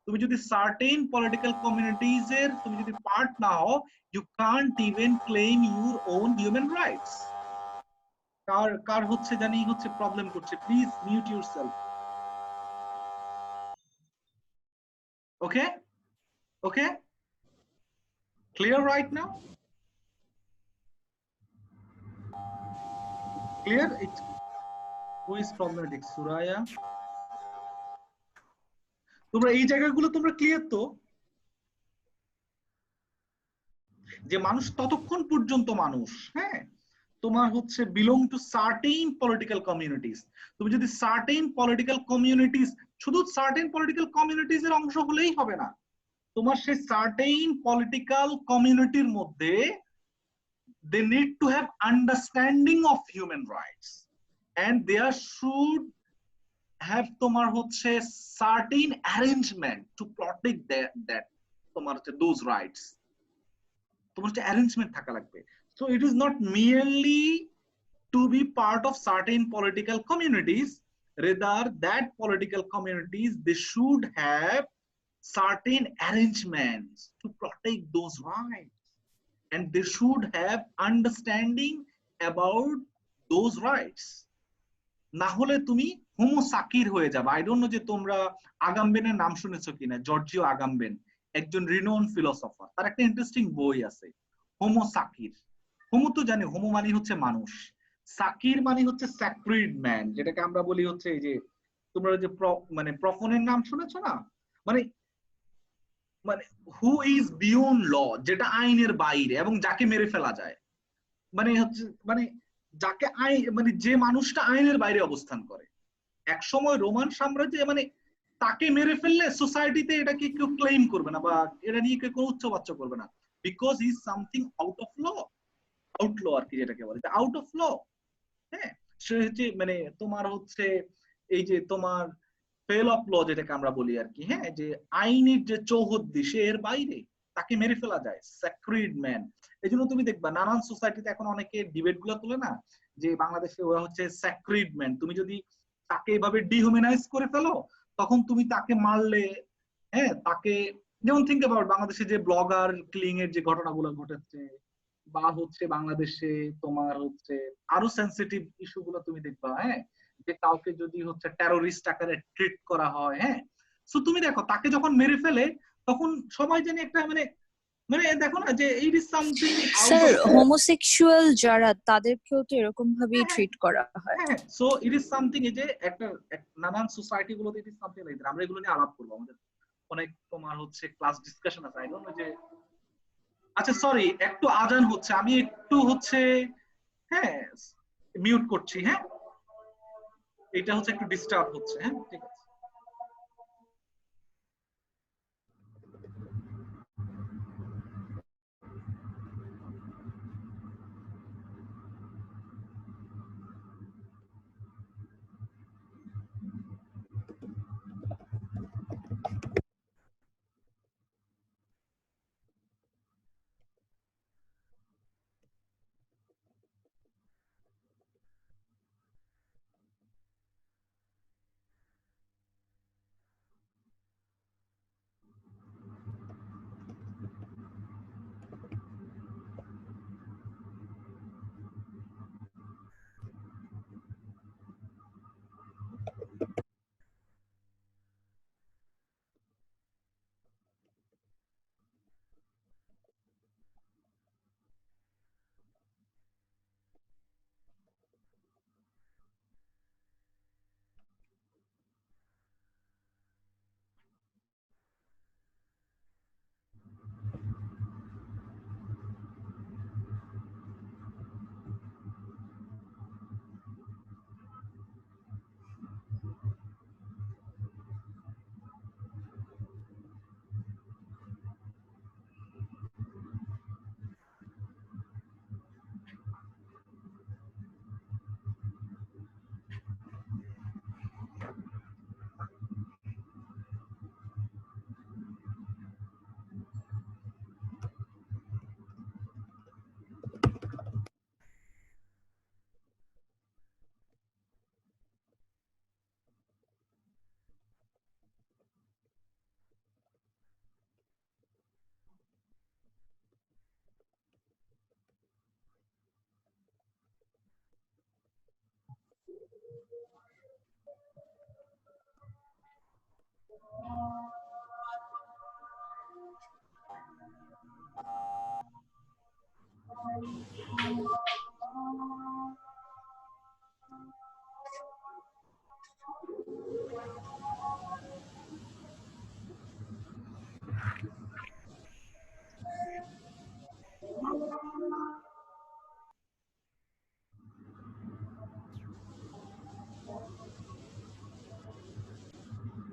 তুমি যদি সার্টেন পলিটিক্যাল কমিউনিটিজ এর তুমি যদি পার্ট না হও, you can't even claim your own human rights. কার হচ্ছে জানি হচ্ছে প্রবলেম করছে, please mute yourself. Okay okay, clear right now? Clear? Who is problematic? Suraya? তোমরা এই জায়গাগুলো তোমরা ক্লিয়ার তো, যে মানুষ ততক্ষণ পর্যন্ত মানুষ, হ্যাঁ, তোমার হচ্ছে belong to certain political communities. তুমি যদি সার্টেন পলিটিক্যাল কমিউনিটিজ, শুধু সার্টেন পলিটিক্যাল কমিউনিটিজ এর অংশ হলেই হবে না, তোমার সেই সার্টেন পলিটিক্যাল কমিউনিটির মধ্যে they need to have understanding of human rights and there should have তোমার হচ্ছে certain arrangement to protect that তোমার হচ্ছে those rights, তোমার হচ্ছে arrangement থাকা লাগবে। So it is not merely to be part of certain political communities, rather that political communities they should have certain arrangements to protect those rights and they should have understanding about those rights. না হলে তুমি Homo Shakir হয়ে যাবে। I don't know যে তোমরা আগামবেনের নাম শুনেছো কিনা, জর্জিও আগামবেন, একজন রিনোন ফিলোসফার, তার একটা ইন্টারেস্টিং বই আছে হোমো সাকির। হোমো তো জানি, হোমো মানে হচ্ছে মানুষ, সাকির মানে হচ্ছে স্যাক্রিড ম্যান, যেটাকে আমরা বলি হচ্ছে এই যে তোমরা যে মানে প্রফনের নাম শুনেছো না, মানে মানে হু ইজ বিয়ন্ড ল, যেটা আইনের বাইরে এবং যাকে মেরে ফেলা যায়, মানে হচ্ছে মানে যাকে আইন মানে যে মানুষটা আইনের বাইরে অবস্থান করে। এক সময় রোমান সাম্রাজ্যে মানে তাকে মেরে ফেললে সোসাইটিতে এটাকে কেউ ক্লেম করবে না বা এটা নিয়ে কেউ কোনো উচ্চবাচ্য করবে না, because is something out of law, out law আর কি যেটাকে বলে, আউট অফ ল। হ্যাঁ, সে হচ্ছে মানে তোমার হচ্ছে এই যে তোমার ফেল অফ ল যেটাকে আমরা বলি আর কি, হ্যাঁ, যে আইনের যে চৌহদ্দি সে এর বাইরে, তাকে মেরে ফেলা যায়, স্যাক্রিড ম্যান। এই জন্য তুমি দেখবা নানান সোসাইটিতে এখন অনেকে ডিবেট গুলো তোলে না, যে বাংলাদেশে ওরা হচ্ছে স্যাক্রিড ম্যান, তুমি যদি তাকে এইভাবে ডিহিউম্যানাইজ করে ফেলো তখন তুমি তাকে মারলে, হ্যাঁ, তাকে যেমন থিঙ্ক অ্যাবাউট বাংলাদেশে যে ব্লগার কিলিং এর যে ঘটনাগুলো ঘটেছে, বা হচ্ছে বাংলাদেশে তোমার হচ্ছে আরো সেন্সিটিভ ইস্যু গুলো তুমি দেখবা, হ্যাঁ, যে কাউকে যদি হচ্ছে টেরোরিস্ট আকারে ট্রিট করা হয়, হ্যাঁ, সো তুমি দেখো তাকে যখন মেরে ফেলে তখন সবাই জানি একটা মানে মানে দেখো না যে ইট ইজ সামথিং স্যার, হোমোসেক্সুয়াল যারা তাদেরকেও তো এরকম ভাবেই ট্রিট করা হয়। হ্যাঁ, সো ইট ইজ সামথিং, এই যে একটা নানান সোসাইটি গুলোতে ইট ইজ সামথিং লাইক দ্যাট। আমরা এগুলো নিয়ে আলাপ করবো, আমাদের অনেক তোমার হচ্ছে ক্লাস ডিসকাশন আছে। আই ডোন্ট নো যে, আচ্ছা সরি একটু আজান হচ্ছে, আমি একটু হচ্ছে হ্যাঁ মিউট করছি, হ্যাঁ এটা হচ্ছে একটু ডিস্টার্ব হচ্ছে, হ্যাঁ ঠিক আছে।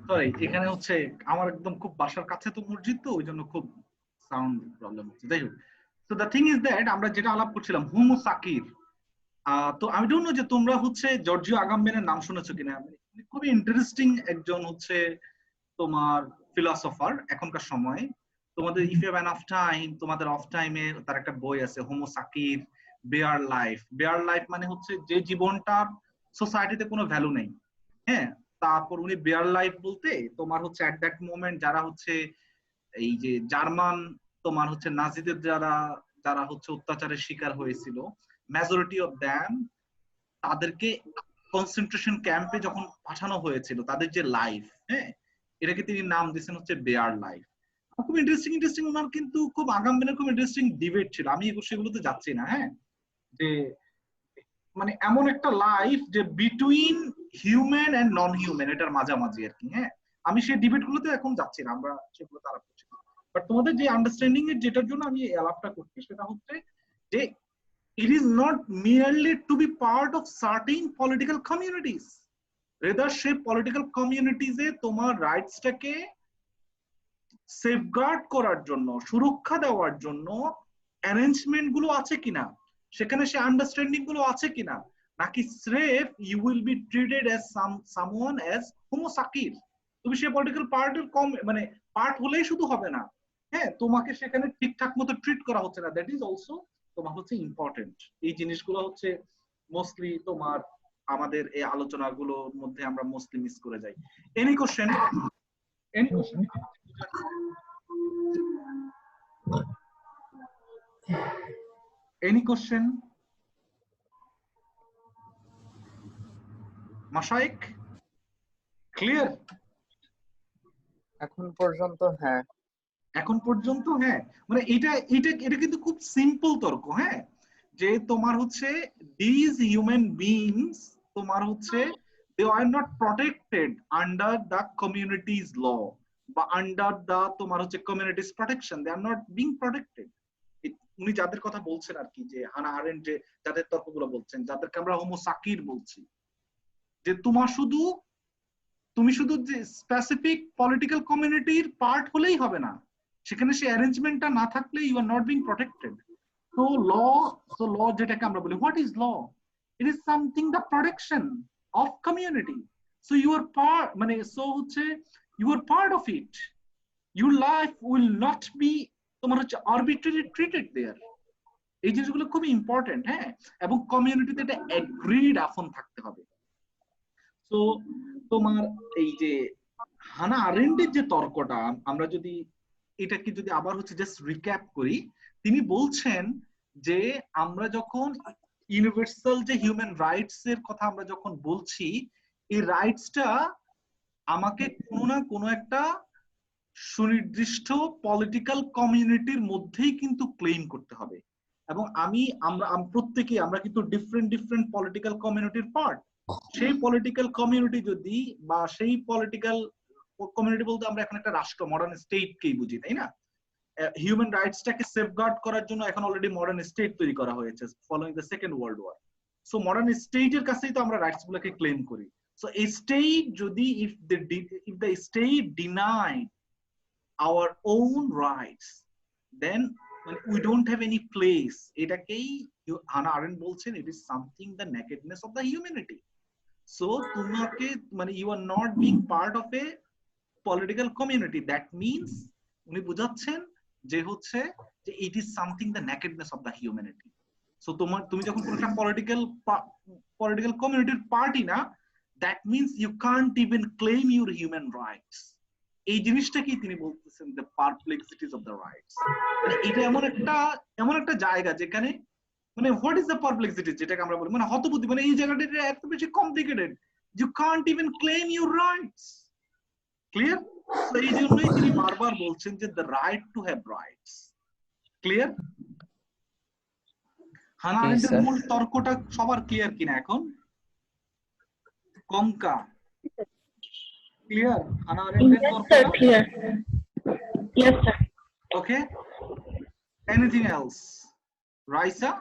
সরি এখানে হচ্ছে আমার একদম খুব বাসার কাছে তো মসজিদ, তো ওই জন্য খুব সাউন্ড প্রবলেম হচ্ছে। যাই হোক, তো দ্য থিং ইজ দ্যাট আমরা যেটা আলাপ করছিলাম হোমো সাকির, তো আমি ডোন্ট নো যে তোমরা হচ্ছে জর্জিও আগাম্বেনের নাম শুনেছো কিনা। খুবই ইন্টারেস্টিং একজন হচ্ছে তোমার ফিলসফার এখনকার সময়। তোমাদের if you have enough time, তোমাদের অফ টাইমে তার একটা বই আছে homo sacer bare life. Bare life মানে হচ্ছে যে জীবনটার সোসাইটিতে কোনো ভ্যালু নেই, হ্যাঁ। তারপর উনি বেয়ার লাইফ বলতে তোমার হচ্ছে এট দ্যাট মোমেন্ট যারা হচ্ছে এই যে জার্মান তোমার হচ্ছে নাজিদের যারা যারা হচ্ছে অত্যাচারের শিকার হয়েছিল, মেজরিটি অফ দ্যাম তাদেরকে কনসেন্ট্রেশন ক্যাম্পে যখন পাঠানো হয়েছিল, তাদের যে লাইফ, হ্যাঁ এটাকে তিনি নাম দিয়েছেন হচ্ছে বেয়ার লাইফ। খুব ইন্টারেস্টিং ওনার কিন্তু খুব আগামদিনের খুব ইন্টারেস্টিং ডিবেট ছিল। আমি সেগুলোতে যাচ্ছি না, হ্যাঁ যে মানে এমন একটা লাইফ যে between human and non human, এটার মাঝামাঝি আর কি, হ্যাঁ। আমি সেই ডিবেট গুলোতে এখন যাচ্ছি না, আমরা সেগুলো তারা করছি। বাট তোমাদের যে আন্ডারস্ট্যান্ডিং এর যেটার জন্য আমি এই আলাপটা করছি সেটা হচ্ছে যে it is not merely to be part of certain political communities, rather সেই political communities এ তোমার রাইটসটাকে সেফগার্ড করার জন্য, সুরক্ষা দেওয়ার জন্য অ্যারেঞ্জমেন্ট গুলো আছে কিনা, সেখানে সে আন্ডারস্ট্যান্ডিং গুলো আছে কিনা, নাকি স্রেফ you will be treated as someone as homo sacer. তুমি সে পলিটিক্যাল পার্টের কম মানে পার্ট হলেই শুধু হবে না, হ্যাঁ তোমাকে সেখানে ঠিকঠাক মতো ট্রিট করা হচ্ছে না, দ্যাট ইজ অলসো তোমার হচ্ছে ইম্পর্টেন্ট। এই জিনিসগুলো হচ্ছে মোস্টলি তোমার আমাদের এই আলোচনাগুলোর মধ্যে আমরা মোস্টলি মিস করে যাই। Any question? Any question? Any question? Mashaik? Clear? এখন পর্যন্ত হ্যাঁ। এখন পর্যন্ত হ্যাঁ, মানে এটা এটা এটা কিন্তু খুব সিম্পল তর্ক, হ্যাঁ যে তোমার হচ্ছে these human beings তোমার হচ্ছে they are not protected under the community's law বা under the তোমার হচ্ছে community's protection, they are not being protected. উনি যাদের কথা বলছেন আর কি, যে হানা আরেন্ট, যে যাদের তর্কগুলো বলছেন, যাদেরকে আমরা হোমো সাকির বলছি, যে তুমি শুধু যে স্পেসিফিক পলিটিক্যাল কমিউনিটির পার্ট হলেই হবে না, সেখানে সেই অ্যারেঞ্জমেন্টটা না থাকলে you are not being protected. তো ল যেটাকে আমরা বলি, what is law? It is something the protection of community. So you are part, মানে সো হচ্ছে you are part of it. Your life will not be তোমার হচ্ছে arbitrary treated দেয়ার। এই জিনিসগুলো খুবই ইম্পর্টেন্ট। হ্যাঁ, এবং কমিউনিটিতে এটা এগ্রিড আফন থাকতে হবে। তো তোমার এই যে হানা আরেন্টের যে তর্কটা, আমরা যদি এটাকে যদি আবার হচ্ছে জাস্ট রিক্যাপ করি, তিনি বলছেন যে আমরা যখন ইউনিভার্সাল যে হিউম্যান রাইটস এর কথা আমরা যখন বলছি, এই রাইটসটা আমাকে কোনো না কোনো একটা সুনির্দিষ্ট পলিটিক্যাল কমিউনিটির মধ্যেই কিন্তু ক্লেম করতে হবে। এবং আমরা প্রত্যেকেই আমরা কিন্তু ডিফারেন্ট পলিটিক্যাল কমিউনিটির পার্ট। সেই পলিটিক্যাল কমিউনিটি যদি, বা সেই পলিটিক্যাল কমিউনিটি বলতে আমরা এখন একটা রাষ্ট্র, মডার্ন স্টেটকেই বুঝি, তাই না? হিউম্যান রাইটসটাকে সেফগার্ড করার জন্য এখন অলরেডি মডার্ন স্টেট তৈরি করা হয়েছে following the second world war. So modern স্টেটের কাছেই তো আমরা রাইটস গুলোকে ক্লেম করি। সো এই স্টেট যদি if the state denied our own rights, then we don't have any place. এটাকেই হানা আরেন্ট বলছেন, it is something the nakedness of the humanity. So তোমাকে মানে you are not being part of a political community. That means উনি বোঝাচ্ছেন যে হচ্ছে যে it is something the nakedness of the humanity. So তুমি যখন কোনো একটা political community পার্টি না, that means you can't even claim your human rights. এই জিনিসটাকেই তিনি বলতেছেন the perplexities of the rights। মানে এটা এমন একটা জায়গা যেখানে মানে হোয়াট ইজ দ্য পারপ্লেক্সিটি, যেটাকে আমরা বলি মানে হতবুদ্ধি, মানে এই জায়গাটা এত বেশি complicated, you can't even claim your rights. Clear? তো এই জন্যই তিনি বারবার বলছেন যে the right to have rights. Clear? Hannah আরেন্টের মূল তর্কটা সবার ক্লিয়ার কিনা এখন? কঙ্কা clear? Hana Arendt Yes sir, clear. Yes sir. Okay, anything else? Raisa?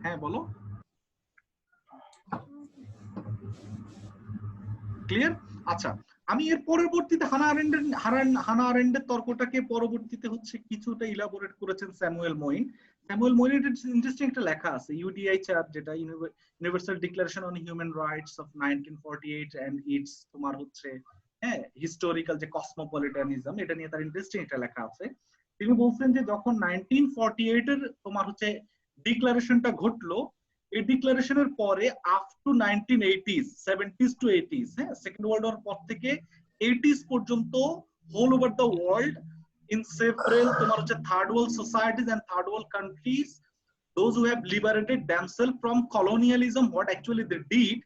হ্যাঁ বলো। ক্লিয়ার? আচ্ছা, আমি এর পরবর্তীতে হানা আরেন্টের তর্কটাকে পরবর্তীতে হচ্ছে কিছুটা ইলাবোরেট করেছেন স্যামুয়েল মইন। স্যামুয়েল মইনের ইন্টারেস্টিং একটা লেখা আছে, ইউডিআই চার্ট, যেটা universal declaration on human rights of 1948 and its তোমার হচ্ছে হ্যাঁ হিস্টোরিক্যাল যে কসমোপলিটানিজম, এটা নিয়ে তার ইন্টারেস্টিং একটা লেখা আছে। তিনি বলছেন যে যখন 1948 এর তোমার হচ্ছে ডিক্লারেশনটা ঘটলো, এই ডিক্লারেশনের পরে up to 1980s 70s two 80s, হ্যাঁ সেকেন্ড ওয়ার্ল্ড ওয়ার পর থেকে 80s পর্যন্ত whole over the world in several তোমার হচ্ছে third world societies and third world countries, those who have liberated themselves from colonialism, what actually they did,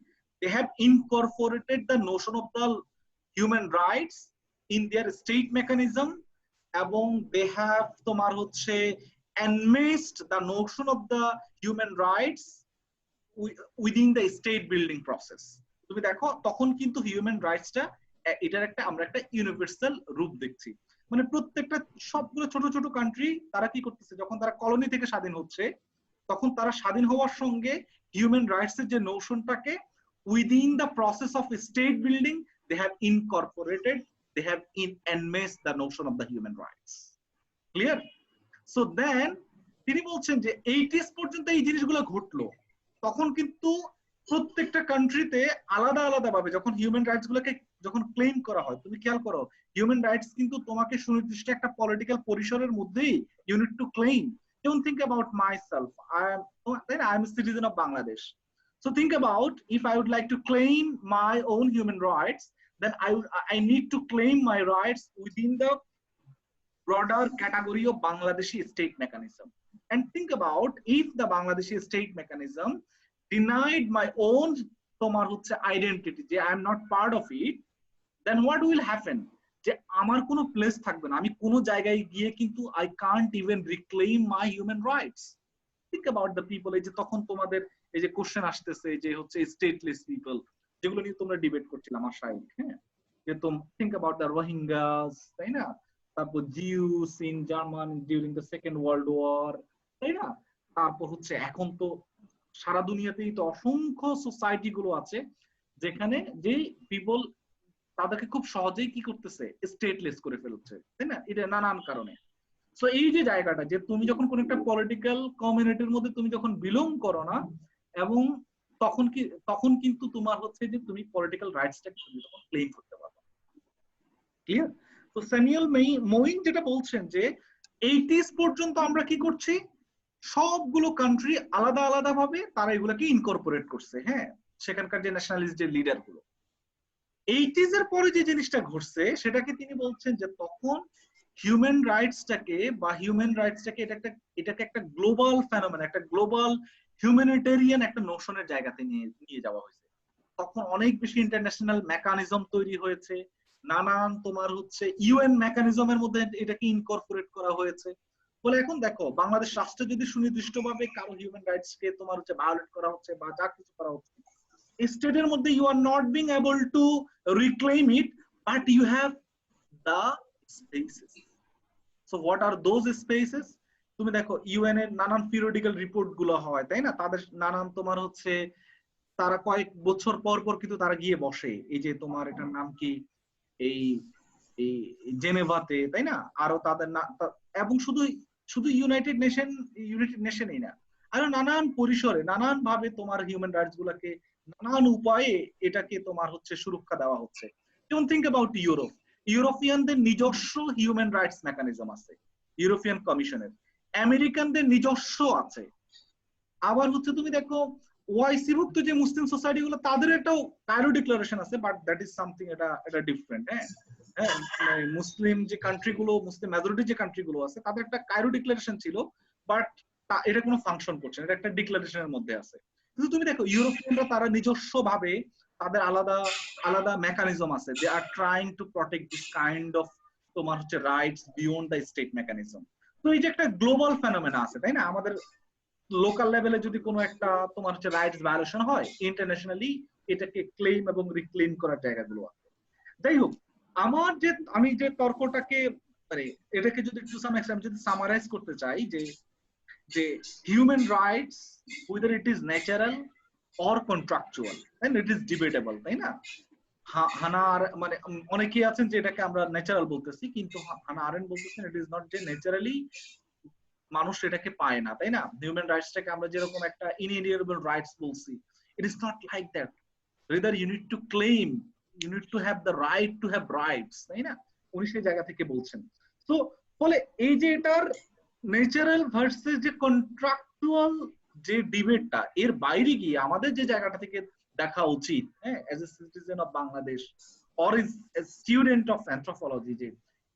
they have incorporated the notion of the human rights in their state mechanism, এবং they have তোমার হচ্ছে enmeshed the notion of the human rights within the state building process. তুমি দেখো তখন কিন্তু human রাইটসটা এটার আমরা একটা ইউনিভার্সাল রূপ দেখছি। মানে প্রত্যেকটা সবগুলো ছোট ছোট কান্ট্রি তারা কি করতেছে, যখন তারা কলোনি থেকে স্বাধীন হচ্ছে, তখন তারা স্বাধীন হওয়ার সঙ্গে হিউম্যান রাইটস এর যে নোশনটাকে within the process of state building they have incorporated, they have enmeshed the notion of the human rights. Clear? So then তিনি বলছেন যে 80s পর্যন্ত এই জিনিসগুলো ঘটলো, তখন কিন্তু প্রত্যেকটা কান্ট্রিতে আলাদা আলাদা ভাবে যখন হিউম্যান রাইটস গুলোকে যখন ক্লেম করা হয়, তুমি খেয়াল করো হিউম্যান রাইটস কিন্তু তোমাকে সুনির্দিষ্ট একটা পলিটিক্যাল পরিসরের মধ্যেই you need to claim. Don't think about myself. I'm a citizen of Bangladesh. So think about if I would like to claim my own human rights, then I need to claim my rights within the broader category of Bangladeshi state mechanism. And think about if the Bangladeshi state mechanism denied my own তোমার হচ্ছে identity, যে I am not part of it, then what will happen? যে আমার কোনো place থাকবে না, আমি কোনো জায়গায় গিয়ে কিন্তু I can't even reclaim my human rights. Think about the people, এই যে তখন তোমাদের এই যে কোশ্চেন আসতেছে যে হচ্ছে স্টেটলেস পিপল, যেগুলো নিয়ে তোমরা ডিবেট করছিলে আমার সাইড, হ্যাঁ, যে তোমরা থিঙ্ক অ্যাবাউট দ্য রোহিঙ্গাস, তাই না, তারপর Jews in German during the second world war, তাই না, তারপর হচ্ছে এখন তো সারা দুনিয়াতেই তো অসংখ্য সোসাইটি গুলো আছে যেখানে যে পিপল তাদেরকে খুব সহজেই কি করতেছে, স্টেটলেস করে ফেলছে, তাই না, এটা নানান কারণে। সো এই যে জায়গাটা যে তুমি যখন কোন একটা পলিটিক্যাল কমিউনিটির মধ্যে তুমি যখন বিলং করো না, এবং তখন কিন্তু তোমার হচ্ছে যে তুমি পলিটিক্যাল রাইটসটাকে তুমি তখন ক্লেম করতে পারবে। ক্লিয়ার? তো স্যামুয়েল মোইন যেটা বলছেন যে 80s পর্যন্ত আমরা কি করছি, সবগুলো কান্ট্রি আলাদা আলাদা ভাবে তারা এগুলাকে ইনকর্পোরেট করছে, হ্যাঁ, সেখানকার যে ন্যাশনালিস্ট যে লিডার গুলো। 80s এর পরে যে জিনিসটা ঘটছে সেটাকে তিনি বলছেন যে তখন হিউম্যান রাইটসটাকে এটাকে একটা গ্লোবাল ফেনোমেন, একটা গ্লোবাল হিউম্যানিটেরিয়ান একটা নোশনের জায়গাতে নিয়ে যাওয়া হয়েছে। তখন অনেক বেশি ইন্টারন্যাশনাল মেকানিজম তৈরি হয়েছে, নানান তোমার হচ্ছে ইউএন মেকানিজমের মধ্যে এটাকে ইনকর্পোরেট করা হয়েছে। বলে এখন দেখো বাংলাদেশ রাষ্ট্রে যদি সুনির্দিষ্টভাবে কারো হিউম্যান রাইটস কে তোমার হচ্ছে ভায়োলেট করা হচ্ছে বা যা কিছু করা হচ্ছে, স্টেটের মধ্যে you are not being able to reclaim it, but you have the spaces. So what are those spaces? তুমি দেখো ইউএন এর নানান পিরিয়ডিক্যাল রিপোর্ট গুলো হয়, তাই না, তাদের নানান তোমার হচ্ছে তারা কয়েক বছর পর পর কিন্তু তারা গিয়ে বসে, এই যে তোমার এটার নাম কি, এই এই জেনেভাতে, তাই না, আরো তাদের এবং শুধু ইউনাইটেড নেশনই না, আরো নানান পরিসরে নানান ভাবে তোমার হিউম্যান রাইটস গুলাকে নানান উপায়ে এটাকে তোমার হচ্ছে সুরক্ষা দেওয়া হচ্ছে। যেমন থিঙ্ক অ্যাবাউট ইউরোপিয়ানদের নিজস্ব হিউম্যান রাইটস মেকানিজম আছে, ইউরোপিয়ান কমিশনের, আমেরিকানদের নিজস্ব আছে। আবার হচ্ছে তুমি দেখো ওআইসি ভুক্ত যে মুসলিম সোসাইটি গুলো তাদের একটাও কায়রো ডিক্লারেশন আছে, বাট দ্যাট ইজ সামথিং, এটা ডিফারেন্ট। হ্যাঁ, মুসলিম যে কান্ট্রি গুলো, মুসলিম মেজরিটি যে কান্ট্রি গুলো আছে তাদের একটা কায়রো ডিক্লারেশন ছিল, বাট এটা কোনো ফাংশন করছে না, এটা একটা ডিক্লারেশনের মধ্যে আছে। কিন্তু তুমি দেখো ইউরোপিয়ানরা তারা নিজস্ব ভাবে তাদের আলাদা আলাদা মেকানিজম আছে, they are trying to protect this kind of তোমার হচ্ছে rights beyond the state mechanism. তো এই যে একটা গ্লোবাল ফেনোমেনা আছে, তাই না, আমাদের লোকাল লেভেলে যদি কোনো একটা তোমার হচ্ছে রাইটস ভায়োলেশন হয়, ইন্টারন্যাশনালি এটাকে ক্লেম এবং রিক্লেম করার জায়গাগুলো আছে। যাই হোক, আমি যে তর্কটাকে মানে এটাকে যদি একটু যদি সামারাইজ করতে চাই, যে human rights whether it is natural or contractual and it is debatable, তাই না, হানার মানে অনেকেই আছেন যে এটাকে আমরা ন্যাচারাল বলতেছি, কিন্তু হানা আরেন্ট বলতেছেন ইট ইজ নট যে ন্যাচারালি মানুষ এটাকে পায় না, তাই না, হিউম্যান রাইটসটাকে আমরা যেরকম একটা ইনএলিয়েনেবল রাইটস বলছি, it is not like that, rather you need to claim, you need to have the right to have rights, তাই না, উনি সেই জায়গা থেকে বলছেন। তো ফলে এই যে এটার ন্যাচারাল ভার্সেস যে কন্ট্রাকচুয়াল যে ডিবেটটা, এর বাইরে গিয়ে আমাদের যে জায়গাটা থেকে দেখা উচিত, হ্যাঁ, as a citizen of Bangladesh or as a student of anthropology, যে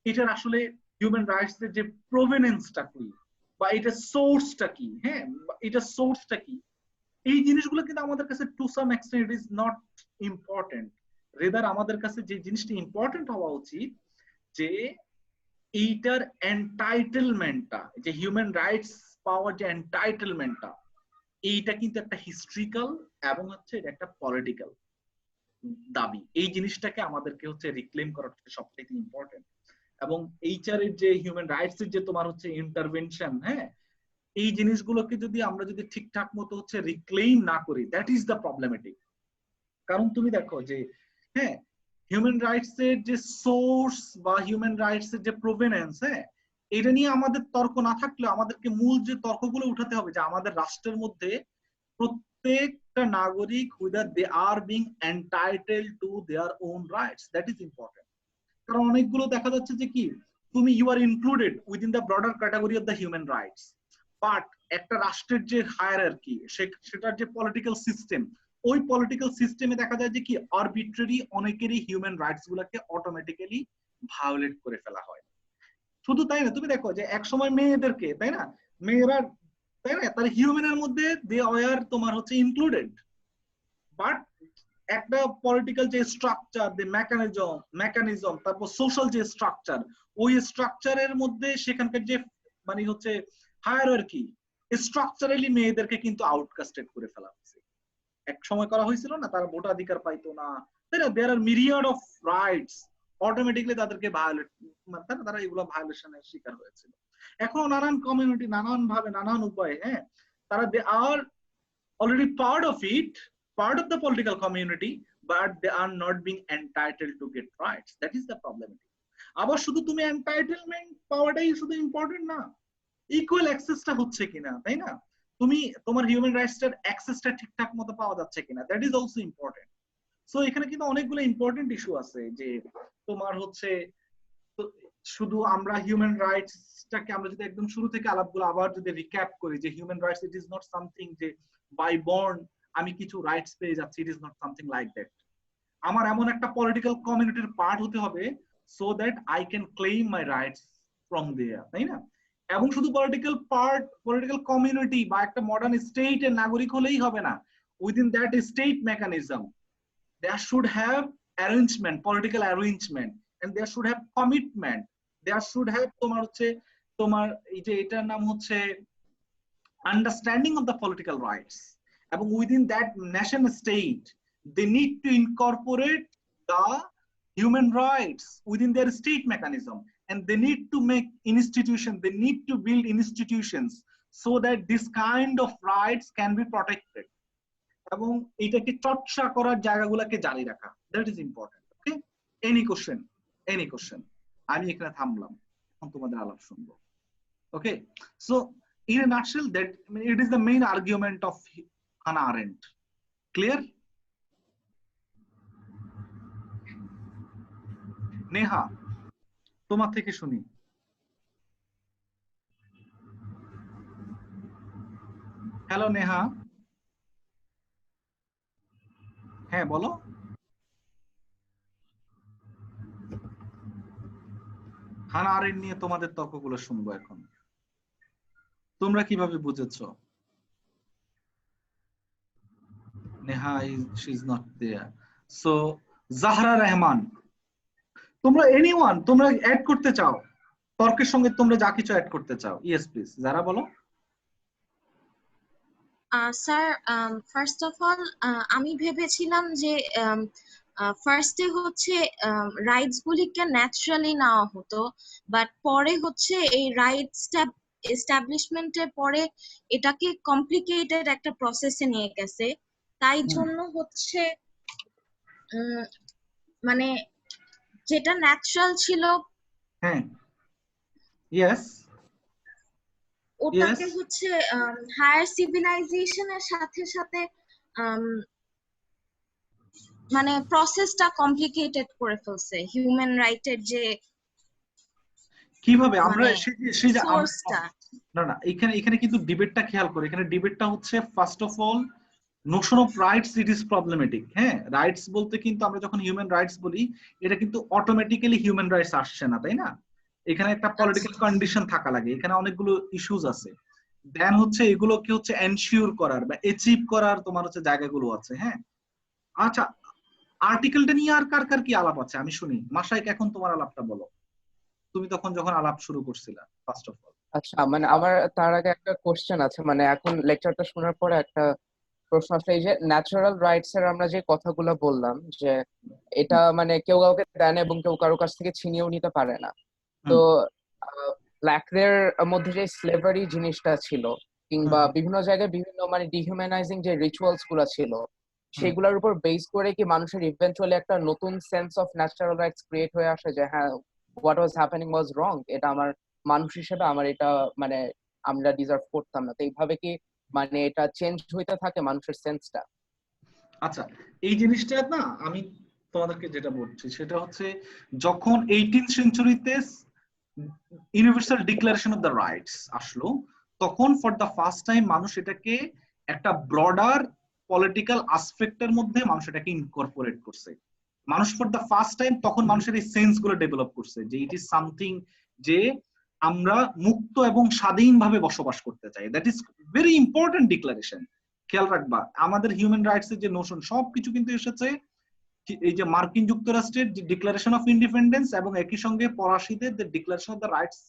এটার আসলে হিউম্যান রাইটস এর যে প্রোভেনেন্সটা কি বা এটা সোর্সটা কি, হ্যাঁ, এটা সোর্সটা কি, এই জিনিসগুলো কিন্তু আমাদের কাছে to some extent it is not important. রেদার আমাদের কাছে যে জিনিসটা ইম্পর্টেন্ট হওয়া উচিত যে এইটার এন্টাইটেলমেন্টটা, যে হিউম্যান রাইটস পাওয়ার যে এন্টাইটেলমেন্টটা, এইটা কিন্তু একটা হিস্ট্রিক্যাল এবং হচ্ছে এটা একটা পলিটিক্যাল দাবি। এই জিনিসটাকে আমাদেরকে হচ্ছে রিক্লেম করার সবথেকে ইম্পর্টেন্ট। এবং এইচআর এর যে হিউম্যান রাইটস এর যে তোমার হচ্ছে ইন্টারভেনশন, হ্যাঁ, এই জিনিসগুলোকে যদি আমরা ঠিকঠাক মতো হচ্ছে রিক্লেম না করি, দ্যাট ইজ দ্য প্রবলেমেটিক। কারণ তুমি দেখো যে হ্যাঁ, হিউম্যান রাইটস এর যে সোর্স বা হিউম্যান রাইটস এর যে প্রোভেনেন্স, হ্যাঁ, এটা নিয়ে আমাদের তর্ক না থাকলেও আমাদেরকে মূল যে তর্কগুলো উঠাতে হবে যে আমাদের রাষ্ট্রের মধ্যে প্রত্যেকটা নাগরিক whether they are being entitled to their own rights, that is important. কারণ অনেকগুলো দেখা যাচ্ছে যে কি তুমি you are included within the broader category of the human rights, but একটা রাষ্ট্রের যে হায়ারার্কি, সেটার যে পলিটিক্যাল সিস্টেম, ওই পলিটিক্যাল সিস্টেমে দেখা যায় যে কি আরবিট্রারি অনেকেরই হিউম্যান রাইটস গুলাকে অটোমেটিক্যালি ভায়োলেট করে ফেলা হয়। শুধু তাই না, তুমি দেখো যে এক সময় মেয়েদেরকে, তাই না, মেয়েরা, তাই না, তার হিউম্যানের মধ্যে দে আর তোমার হচ্ছে ইনক্লুডেড, বাট একটা পলিটিক্যাল যে স্ট্রাকচার, যে মেকানিজম, তারপর সোশ্যাল যে স্ট্রাকচার, ওই স্ট্রাকচারের মধ্যে সেখানকার যে মানে হচ্ছে হায়ারার্কি, স্ট্রাকচারালি মেয়েদেরকে কিন্তু আউটকাস্টেড করে ফেলা হয়েছে। এক সময় করা হয়েছিল না, তারা ভোটাধিকার পাইতো না, তাই না? দেয়ার আর মিরিয়াড অফ রাইটস, অটোমেটিকলি তাদেরকে ভায়োলেট, তারা এগুলো ভায়োলেশনের শিকার হয়েছিল। এখনো নানান কমিউনিটি নানান ভাবে নানান উপায়ে, হ্যাঁ, তারা দে আর already part of it, part of the political community, but they are not being entitled to get rights. That is the problem. আবার শুধু তুমি এন্টাইটেলমেন্ট পাওয়াটাই শুধু ইম্পর্টেন্ট না, ইকুয়াল অ্যাক্সেসটা হচ্ছে কিনা, তাই না? তুমি তোমার হিউম্যান রাইটসটার অ্যাক্সেসটা ঠিকঠাক মতো পাওয়া যাচ্ছে কিনা, that is also important. So এখানে কিন্তু অনেকগুলো ইম্পর্টেন্ট ইস্যু আছে, যে তোমার হচ্ছে শুধু আমরা হিউম্যান রাইটসটাকে আমরা যদি একদম শুরু থেকে আলাপগুলো আবার যদি রিক্যাপ করি, যে human rights it is not something যে বাই বর্ন আমি কিছু রাইটস পেয়ে যাচ্ছি, it is not something like that. আমার এমন একটা পলিটিক্যাল কমিউনিটির পার্ট হতে হবে so that I can claim my rights from there, তাই না? এবং শুধু পলিটিক্যাল পার্ট, পলিটিক্যাল কমিউনিটি বা একটা মডার্ন স্টেটের নাগরিক হলেই হবে না। Within that state mechanism there should have arrangement, political arrangement, and there should have commitment, there should have তোমার এই যে এটার নাম হচ্ছে understanding of the political rights, এবং within that nation state they need to incorporate the human rights within their state mechanism, and they need to make institutions, they need to build institutions so that this kind of rights can be protected, এবং এটাকে চর্চা করার জায়গাগুলোকে জারি রাখা, that is important. Okay, any question, any question? আমি এখানে থামলাম, এখন তোমাদের আলাপ শুনবো। Okay, so in a nutshell that it is the main argument of Hannah Arendt. Clear? Neha, তোমার থেকে শুনি। হ্যালো নেহা, হ্যাঁ বলো। হানা আরেন্ট নিয়ে তোমাদের তর্কগুলো শুনবো এখন, তোমরা কিভাবে বুঝেছো? Neha she is not there. So জাহরা Rahman, তোমরা এনিওয়ান তোমরা অ্যাড করতে চাও তর্কের সঙ্গে, তোমরা যা কিছু অ্যাড করতে চাও, ইয়েস প্লিজ। যারা বলো। স্যার, ফার্স্ট অফ অল আমি ভেবেছিলাম যে ফার্স্টে হচ্ছে রাইটস গুলিকে ন্যাচারালি নেওয়া হতো, বাট পরে হচ্ছে এই রাইটসটা এস্টাবলিশমেন্টের পরে এটাকে কমপ্লিকেটেড একটা প্রসেসে নিয়ে গেছে, তাই জন্য হচ্ছে মানে যেটা ন্যাচারাল ছিল, হ্যাঁ ইয়েস, ওটাকে হচ্ছে হায়ার সিভিলাইজেশনের সাথে সাথে মানে প্রসেসটা কমপ্লিকেটেড করে ফেলছে হিউম্যান রাইটের যে কিভাবে আমরা সেই যে সোর্সটা। না না, এখানে কিন্তু ডিবেটটা খেয়াল করে, এখানে ডিবেটটা হচ্ছে first of all Notion of rights it is problematic. হ্যাঁ, রাইটস বলতে কিন্তু আমরা যখন হিউম্যান রাইটস বলি এটা কিন্তু অটোমেটিক্যালি হিউম্যান রাইটস আসছে না, তাই না? এখানে একটা পলিটিক্যাল কন্ডিশন থাকা লাগে, এখানে অনেকগুলো ইস্যুস আছে, দেন হচ্ছে এগুলোকে হচ্ছে এনশিওর করার বা অ্যাচিভ করার তোমার হচ্ছে জায়গাগুলো আছে। হ্যাঁ, আচ্ছা, আর্টিকেলটা নিয়ে আর কার কার কি আলাপ আছে আমি শুনি। মাশাইক, এখন তোমার আলাপটা বলো, তুমি তখন যখন আলাপ শুরু করছিলা ফার্স্ট অফ অল। আচ্ছা, মানে আমার তার আগে একটা কোশ্চেন আছে, মানে এখন লেকচারটা শোনার পরে একটা প্রশ্ন আসলে, এই যে ন্যাচারাল রাইটস এর আমরা যে কথাগুলো বললাম যে এটা মানে কেউ কাউকে দেন এবং কেউ কারো কাছ থেকে ছিনিয়েও নিতে পারে না, তো ব্ল্যাকদের মধ্যে যে স্লেভারি জিনিসটা ছিল কিংবা বিভিন্ন জায়গায় বিভিন্ন মানে ডিহিউম্যানাইজিং যে রিচুয়ালস গুলো ছিল সেগুলোর উপর বেস করে কি মানুষের ইভেন্চুয়ালি একটা নতুন sense of natural rights create হয়ে আসে যে হ্যাঁ, হোয়াট ওয়াজ হ্যাপেনিং ওয়াজ রং, এটা আমার মানুষ হিসেবে আমার এটা মানে আমরা ডিজার্ভ করতাম না, তো এইভাবে কি মানে এটা চেঞ্জ হইতে থাকে মানুষের সেন্সটা? আচ্ছা, এই জিনিসটা না আমি তোমাদেরকে যেটা বলছি সেটা হচ্ছে যখন 18th সেঞ্চুরিতে universal declaration of the rights আসলো, তখন ফর দ্য ফার্স্ট টাইম মানুষ এটাকে একটা ব্রডার পলিটিক্যাল আসপেক্টের মধ্যে মানুষ এটাকে ইনকর্পোরেট করছে। মানুষ ফর দ্য ফার্স্ট টাইম তখন মানুষের এই সেন্স গুলো ডেভেলপ করছে যে ইট ইজ সামথিং যে আমরা মুক্ত এবং স্বাধীনভাবে বসবাস করতে চাই। That is very important declaration. খেয়াল রাখবা, আমাদের হিউম্যান রাইটস এর যে নোশন সবকিছু কিন্তু এসেছে এই যে মার্কিন যুক্তরাষ্ট্রের যে ডিক্লারেশন অফ ইন্ডিপেন্ডেন্স এবং একই সঙ্গে ফরাসিদের যে declaration of the rights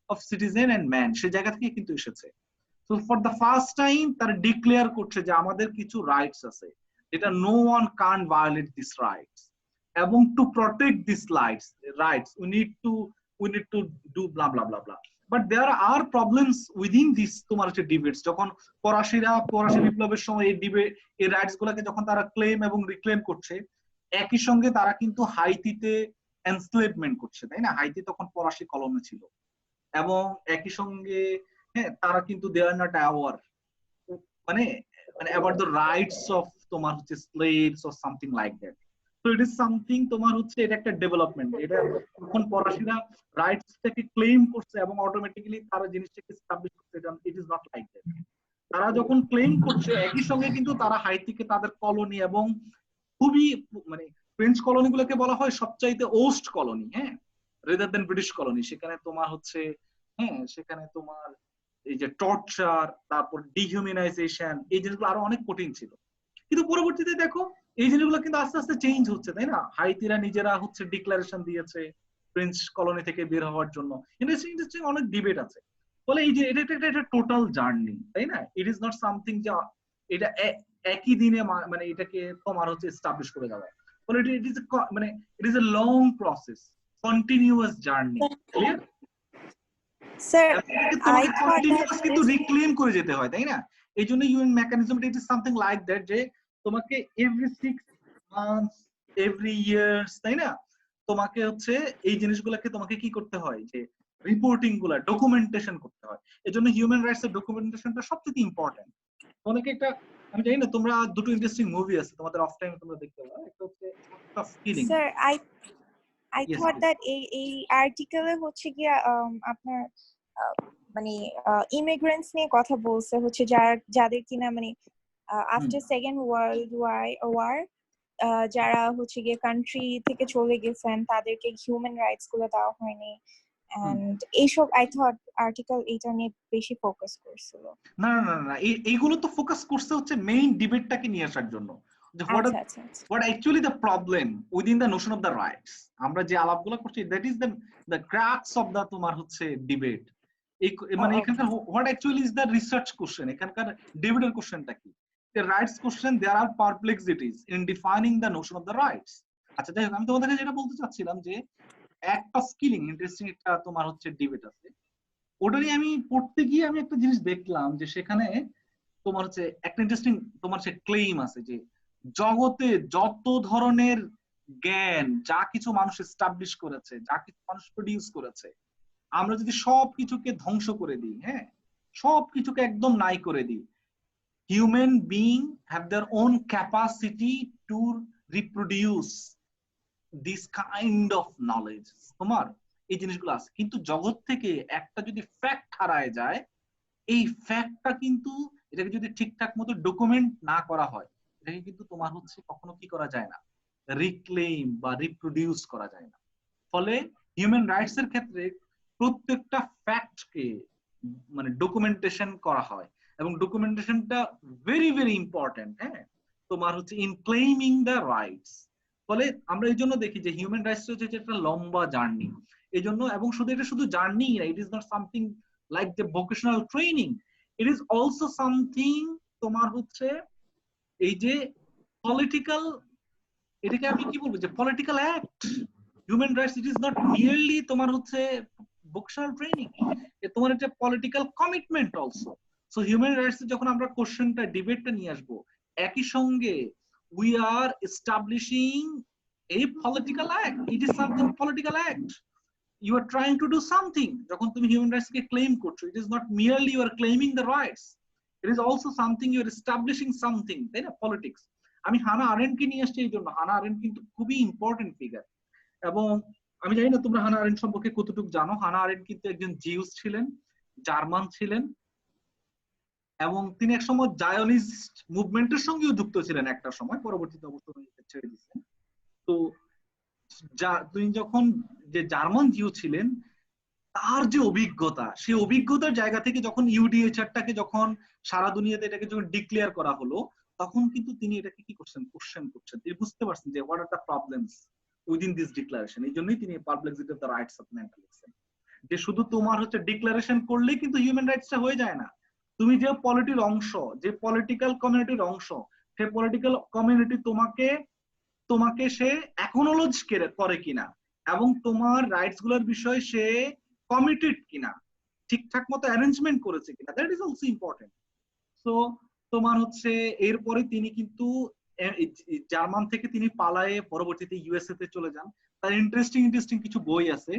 of citizen and man, সেই জায়গা থেকে কিন্তু এসেছে। So for the first time তারা ডিক্লেয়ার করছে যে আমাদের কিছু রাইটস আছে, যেটা no one can't violate these rights, এবং to protect these rights we need to do blah blah blah blah. But there are problems within this তোমার হচ্ছে ডিবেটস, যখন ফরাসি বিপ্লবের সময় এই ডিবেট এই রাইটস গুলোকে যখন তারা ক্লেম এবং রিক্লেম করছে, একই সঙ্গে তারা কিন্তু হাইতিতে এনস্লেভমেন্ট করছে, তাই না? হাইতি তখন ফরাসি কলোনি ছিল, এবং একই সঙ্গে হ্যাঁ তারা কিন্তু দে আর নট অ্যাওয়ার মানে about the rights of তোমার হচ্ছে slaves or something like that. So it is something তোমার হচ্ছে এটা একটা ডেভেলপমেন্ট, এটা যখন ফরাসিরা রাইটস থেকে ক্লেম করছে এবং অটোমেটিক্যালি তারা জিনিসটাকে এস্টাবলিশ করছে, ইট ইজ নট লাইক দ্যাট। তারা যখন ক্লেম করছে একই সঙ্গে কিন্তু তারা হাইতিকে তাদের কলোনি এবং খুবই মানে ফ্রেঞ্চ কলোনি গুলোকে বলা হয় সবচাইতে ওস্ট কলোনি, হ্যাঁ, রেদার দেন ব্রিটিশ কলোনি। সেখানে তোমার হচ্ছে হ্যাঁ সেখানে তোমার এই যে টর্চার, তারপর ডিহিউম্যানাইজেশন, এই জিনিসগুলো আরো অনেক কঠিন ছিল। কিন্তু পরবর্তীতে দেখো এই জিনিসগুলো কিন্তু আস্তে আস্তে চেঞ্জ হচ্ছে, তাই না? হাইতিরা নিজেরা হচ্ছে ডিক্লারেশন দিয়েছে ফ্রেঞ্চ কলোনি থেকে বের হওয়ার জন্য। ইন্টারেস্টিং অনেক ডিবেট আছে। বলে এই যে এটা একটা টোটাল জার্নি, তাই না? ইট ইজ নট সামথিং যে এটা একই দিনে মানে এটাকে তোমার হচ্ছে এস্টাবলিশ করে দেওয়া। বলে ইট ইজ মানে it is a long process, continuous journey. Clear sir তোমাকে কন্টিনিউয়াস কিন্তু রিক্লেম করে যেতে হয়, তাই না? এই জন্য UN mechanism it is something like that, যে তোমাকে এভরি 6 মান্থস এভরি ইয়ার্স, তাই না, তোমাকে হচ্ছে এই জিনিসগুলোকে তোমাকে কি করতে হয়, যে রিপোর্টিং গুলা ডকুমেন্টেশন করতে হয়। এজন্য হিউম্যান রাইটস এর ডকুমেন্টেশনটা সবচেয়ে ইম্পর্টেন্ট। তোমাকে একটা আমি জানি না, তোমরা দুটো ইন্টারেস্টিং মুভি আছে তোমাদের অফ টাইমে তোমরা দেখতে পারো, একটা হচ্ছে of killing. Sir I thought that এই আর্টিকেলে হচ্ছে কি আপনার মানে ইমিগ্রেন্টস নিয়ে কথা বলছে, হচ্ছে যাদের কিনা মানে আফটার সেকেন্ড ওয়ার্ল্ড ওয়ার যারা হচ্ছে গিয়ে কান্ট্রি থেকে চলে গেছেন তাদেরকে হিউম্যান রাইটস গুলো দেওয়া হয়নি, এন্ড এইসব আই থট আর্টিকেল এইটা নিয়ে বেশি ফোকাস করছিল। না না না না, এইগুলো তো ফোকাস করছে হচ্ছে মেইন ডিবেটটাকে নিয়ে আসার জন্য, যে what actually the problem within the notion of the rights। আমরা যে আলাপগুলো করছি that is the crux of the তোমার হচ্ছে ডিবেট। মানে এখানকার what actually is the research question, এখানকার ডিবেটের কোশ্চেনটা কি? the rights question there are perplexities in defining the notion of the rights। আচ্ছা যাই হোক, আমি তোমাদেরকে যেটা বলতে চাচ্ছিলাম যে একটা স্কিলিং ইন্টারেস্টিং একটা তোমার হচ্ছে ডিবেট আছে, ওটারই আমি পড়তে গিয়ে আমি একটা জিনিস দেখলাম যে সেখানে তোমার হচ্ছে একটা ইন্টারেস্টিং তোমার হচ্ছে ক্লেম আছে যে জগতে যত ধরনের জ্ঞান যা কিছু মানুষ এস্টাবলিশ করেছে, যা কিছু মানুষ প্রডিউস করেছে, আমরা যদি সবকিছুকে ধ্বংস করে দিই, হ্যাঁ সবকিছুকে একদম নাই করে দিই, human being have their own capacity to reproduce this kind of knowledge. তোমার এই জিনিসগুলো আছে, কিন্তু জগৎ থেকে একটা যদি ফ্যাক্ট হারায় যায়, এই ফ্যাক্টটা কিন্তু এটাকে যদি ঠিকঠাক মতো ডকুমেন্ট না করা হয়, এটাকে কিন্তু তোমার হচ্ছে কখনো কি করা যায় না, রিক্লেম বা রিপ্রোডিউস করা যায় না। ফলে হিউম্যান রাইটস এর ক্ষেত্রে প্রত্যেকটা ফ্যাক্টকে মানে ডকুমেন্টেশন করা হয়, এবং ডকুমেন্টেশনটা ভেরি ভেরি ইম্পর্টেন্ট, হ্যাঁ তোমার হচ্ছে ইন ক্লেমিং দ্য রাইটস। ফলে আমরা এই জন্য দেখি যে হিউম্যান রাইটস হচ্ছে একটা লম্বা জার্নি। এই জন্য, এবং শুধু এটা শুধু জার্নি না, ইট is not something like the vocational training, it is also something তোমার হচ্ছে এই যে পলিটিক্যাল, এটাকে আমি কি বলবো, যে political act. Human rights it is not merely তোমার হচ্ছে ভোকেশনাল ট্রেনিং, তোমার একটা political commitment also. So human rights যখন আমরা কোশ্চেনটা ডিবেটটা নিয়ে আসবো, একই সঙ্গে we are establishing a political act, it is something political act, you are trying to do something। যখন তুমি হিউম্যান রাইটস কে ক্লেম করছো, it is not merely you are claiming the rights, it is also something you are establishing something, তাই না, politics. আমি হানা aren't কে নিয়ে আসছি এই জন্য, হানা আরেন্ট কিন্তু খুবই ইম্পর্টেন্ট ফিগার, এবং আমি জানি না তোমরা হানা আরেন্ট সম্পর্কে কতটুকু জানো। হানা আরেন্ট কিন্তু একজন জিউস ছিলেন, জার্মান ছিলেন, এবং তিনি এক সময় জায়োনিস্ট মুভমেন্টের সঙ্গেও যুক্ত ছিলেন একটা সময়, পরবর্তীতে অবশ্য ছেড়ে দিয়েছেন। তো তিনি যখন যে জার্মান জিউ ছিলেন, তার যে অভিজ্ঞতা, সেই অভিজ্ঞতার জায়গা থেকে যখন ইউডিএইচআরটাকে যখন সারা দুনিয়াতে এটাকে যখন ডিক্লেয়ার করা হলো, তখন কিন্তু তিনি এটাকে কি করছেন, কোশ্চেন করছেন। তিনি বুঝতে পারছেন যে what are the problems within this declaration. এই জন্যই তিনি Perplexity of the rights of man লিখছেন, যে শুধু তোমার হচ্ছে ডিক্লারেশন করলেই কিন্তু হিউম্যান রাইটসটা হয়ে যায় না। তুমি যে পলিটির অংশ, যে পলিটিক্যাল কমিউনিটির অংশ, সে পলিটিক্যাল কমিউনিটি তোমাকে সে অ্যাকনোলজ করে কিনা এবং তোমার রাইটস গুলোর বিষয়ে সে কমিটেড কিনা, ঠিকঠাক মতো অ্যারেঞ্জমেন্ট করেছে কিনা, that is also important. So তোমার হচ্ছে এরপরে তিনি কিন্তু জার্মান থেকে তিনি পালায়ে পরবর্তীতে ইউএসএ তে চলে যান। তার ইন্টারেস্টিং কিছু বই আছে।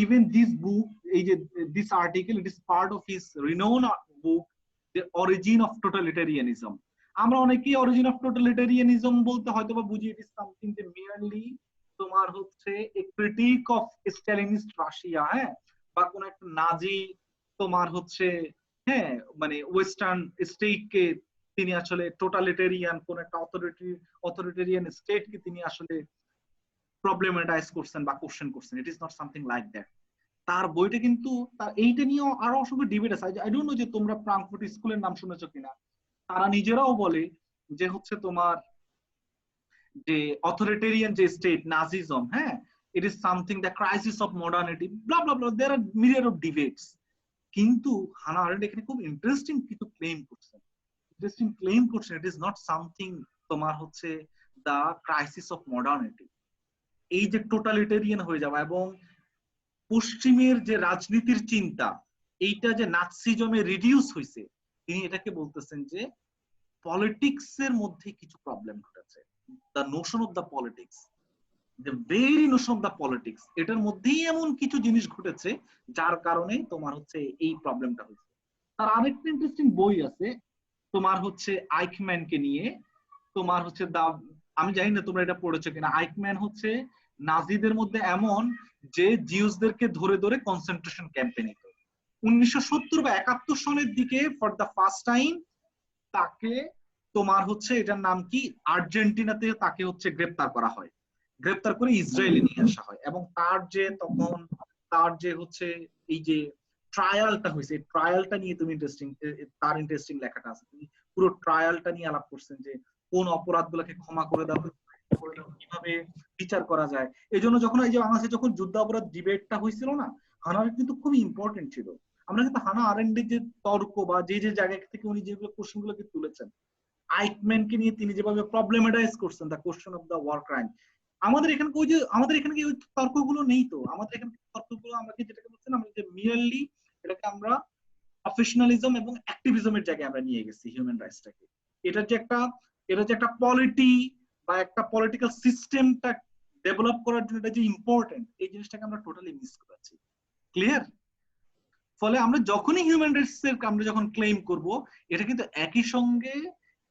ইভেন দিস বুক, এই যে this article, it is part of his renowned book the origin of totalitarianism. আমরা অনেকেই অরিজিন অফ টোটালিটারিয়ানিজম বলতে হয়তো বা বুঝি ইট ইজ সামথিং যে মিয়ারলি তোমার হচ্ছে a critique of Stalinist Russia, হ্যাঁ, বা কোন একটা নাজি তোমার হচ্ছে, হ্যাঁ, মানে ওয়েস্টার্ন স্টেটকে তিনি আসলে টোটালিটেরিয়ান কোন একটা অথরিটেরিয়ান স্টেটকে তিনি আসলে প্রবলেমাটাইজ করছেন বা কোশ্চেন করছেন। ইট is not something like that. তার বইটা কিন্তু তার এইটা নিয়ে আরো অসংখ্য ডিবেট আছে। আই ডোন্ট নো যে তোমরা ফ্রাঙ্কফুর্ট স্কুলের নাম শুনেছো কিনা। তারা নিজেরাও বলে যে হচ্ছে তোমার যে অথরিটেরিয়ান যে স্টেট নাজিজম, হ্যাঁ, it is something the crisis of modernity, blah blah blah, there are million of debates. কিন্তু হানা আরেন্ট এখানে খুব ইন্টারেস্টিং কিছু ক্লেম করছেন। ইট ইজ নট সামথিং তোমার হচ্ছে দ্য ক্রাইসিস অফ মডার্নিটি। এই যে টোটালিটেরিয়ান হয়ে যাওয়া এবং পশ্চিমের যে রাজনীতির চিন্তা, এইটা যে নাৎসিজমে রিডিউস হয়েছে, তিনি এটাকে বলতেছেন যে পলিটিক্স এর মধ্যে কিছু প্রবলেম ঘটেছে। The notion of the politics, the very Notion of the politics, এটার মধ্যেই এমন কিছু জিনিস ঘটেছে যার কারণে তোমার হচ্ছে এই প্রবলেমটা হয়েছে। তার আরেকটা ইন্টারেস্টিং বই আছে তোমার হচ্ছে আইকম্যানকে নিয়ে, তোমার হচ্ছে আমি জানি না তোমরা এটা পড়েছো কিনা। আইকম্যান হচ্ছে নাজিদের মধ্যে এমন যে জিউসদেরকে ধরে ধরে কনসেন্ট্রেশন ক্যাম্পে নিত। 1970 বা 71 সনের দিকে ফর দ্য ফার্স্ট টাইম তাকে তোমার হচ্ছে, এটার নাম কি, আর্জেন্টিনাতে তাকে হচ্ছে গ্রেপ্তার করা হয়, গ্রেপ্তার করে ইসরায়েলে নিয়ে আসা হয়। এবং তার যে হচ্ছে এই যে ট্রায়ালটা হয়েছে, ট্রায়ালটা নিয়ে তুমি তার ইন্টারেস্টিং লেখাটা আছে। তিনি পুরো ট্রায়ালটা নিয়ে আলাপ করছেন যে কোন অপরাধগুলোকে ক্ষমা করে দেওয়া, কিভাবে বিচার করা যায়। এই জন্য যখন এই যে বাংলাদেশে যখন যুদ্ধাপরাধ ডিবেটটা হয়েছিল না, হানার কিন্তু খুব ইম্পর্টেন্ট ছিল। আমরা কিন্তু হানা আরেন্ডের যে তর্ক বা যে জায়গা থেকে উনি যেগুলো কোশ্চেন গুলোকে তুলেছেন, আইকম্যানকে নিয়ে তিনি যেভাবে প্রবলেমাটাইজ করছেন the question of the war crime, আমাদের এখানে ওই তর্কগুলো নেই। তো আমাদের এখানে তর্কগুলো আমাকে যেটাকে বলছেন, আমরা যে মিয়ারলি এটাকে আমরা প্রফেশনালিজম এবং অ্যাক্টিভিজমের জায়গায় আমরা নিয়ে গেছি হিউম্যান রাইটসটাকে। এটা যে একটা পলিটি বা একটা পলিটিক্যাল সিস্টেমটা ডেভেলপ করার জন্য এটা যে ইম্পর্টেন্ট, এই জিনিসটাকে আমরা টোটালি মিস করেছি। ক্লিয়ার? ফলে আমরা যখনই হিউম্যান রাইটস এর আমরা যখন ক্লেম করব, এটা কিন্তু একই সঙ্গে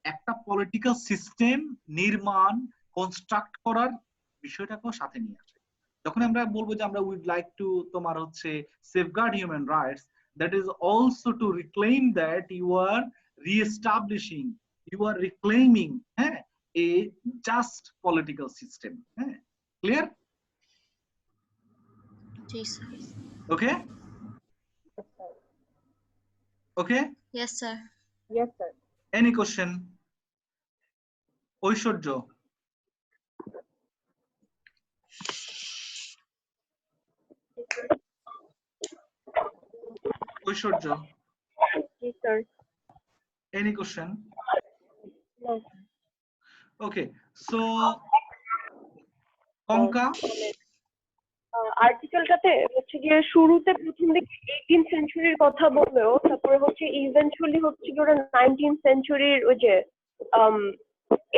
একটা পলিটিক্যাল সিস্টেম নির্মাণ কনস্ট্রাক্ট করার বিষয়টাকেও সাথে নিয়ে আসে। যখন আমরা বলবো যে আমরা উইড লাইক টু তোমার হচ্ছে safeguard human rights, that is also to reclaim that you are re-establishing, you are reclaiming a just political system. Clear? Yes, sir. Okay? Okay? Yes, sir. Yes, sir. Any question? Aishwarya? Aishwarya? Yes, sir. Any question? No. Okay, so কঙ্কা আর্টিকেলটাতে হচ্ছে গিয়ে শুরুতে প্রথম দিকে 18th সেঞ্চুরির কথা বললেও তারপরে হচ্ছে eventually হচ্ছে কি ওরা 19th সেঞ্চুরির ওই যে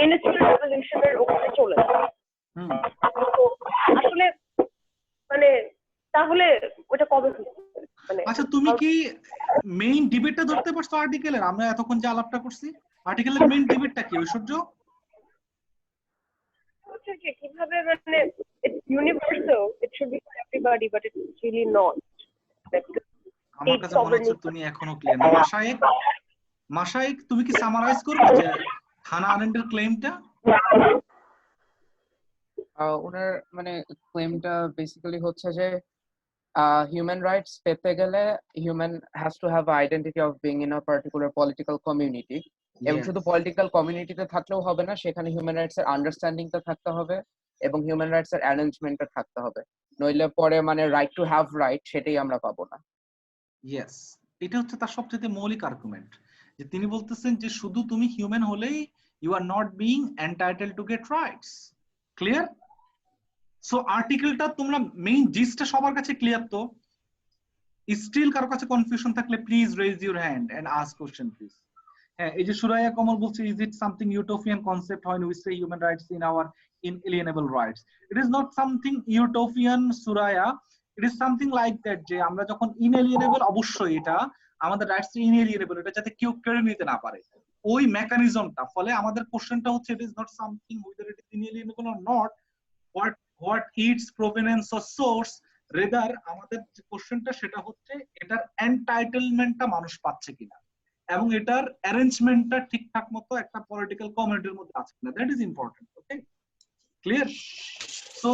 ইন্ডাস্ট্রিয়াল রেভলিউশনের উপরে চলে যায়। তো আসলে মানে তাহলে ওটা কবে মানে আচ্ছা, তুমি কি মেইন ডিবেটটা ধরতে পারছো আর্টিকেলের? আমরা এতক্ষণ যে আলাপটা করছি, আর্টিকেলের মেইন ডিবেটটা কি ঐশ্বর্য? হচ্ছে যে কিভাবে মানে it's universal, it should be for everybody, but it's really not. আমার কাছে মনে হচ্ছে তুমি এখনো ক্লিয়ার না। মাশায়েক তুমি কি সামারাইজ করবে যে হানা আরেন্ডের ক্লেমটা? ওনার মানে ক্লেমটা বেসিক্যালি হচ্ছে যে human rights পেতে গেলে human has to have identity of being in a particular political community, এবং শুধু পলিটিক্যাল কমিউনিটিতে থাকলেও হবে না, সেখানে হিউম্যান রাইটস এর আন্ডারস্ট্যান্ডিংটা থাকতে হবে এবং হিউম্যান রাইটস এর অ্যারেঞ্জমেন্টটা থাকতে হবে, নইলে পরে মানে রাইট টু হ্যাভ রাইট সেটাই আমরা পাবো না। ইয়েস, এটা হচ্ছে তার সবচেয়ে মৌলিক আর্গুমেন্ট, যে তিনি বলতেছেন যে শুধু তুমি হিউম্যান হলেই you are not being entitled to get rights. Clear? So আর্টিকেলটা তোমরা মেইন জিসটা সবার কাছে ক্লিয়ার তো? স্টিল কারো কাছে কনফিউশন থাকলে please raise your hand and ask question please. হ্যাঁ, এই যে সুরাইয়া কমল বলছে, is it something utopian concept when we say human rights in our inalienable rights? It is not something utopian, Suraiya. It is something like that, যে আমরা যখন inalienable, অবশ্যই এটা আমাদের রাইটস inalienable, এটা যাতে কেউ কেড়ে নিতে না পারে, ওই মেকানিজমটা। ফলে আমাদের কোশ্চেনটা হচ্ছে, it is not something whether it is inalienable or not, what its provenance or source, rather আমাদের যে কোশ্চেনটা সেটা হচ্ছে এটার এন্টাইটেলমেন্টটা মানুষ পাচ্ছে কিনা, এবং এটার অ্যারেঞ্জমেন্টটা ঠিকঠাক মতো একটা পলিটিক্যাল কমিউনিটির মধ্যে আছে কিনা, that is important. Okay, clear? So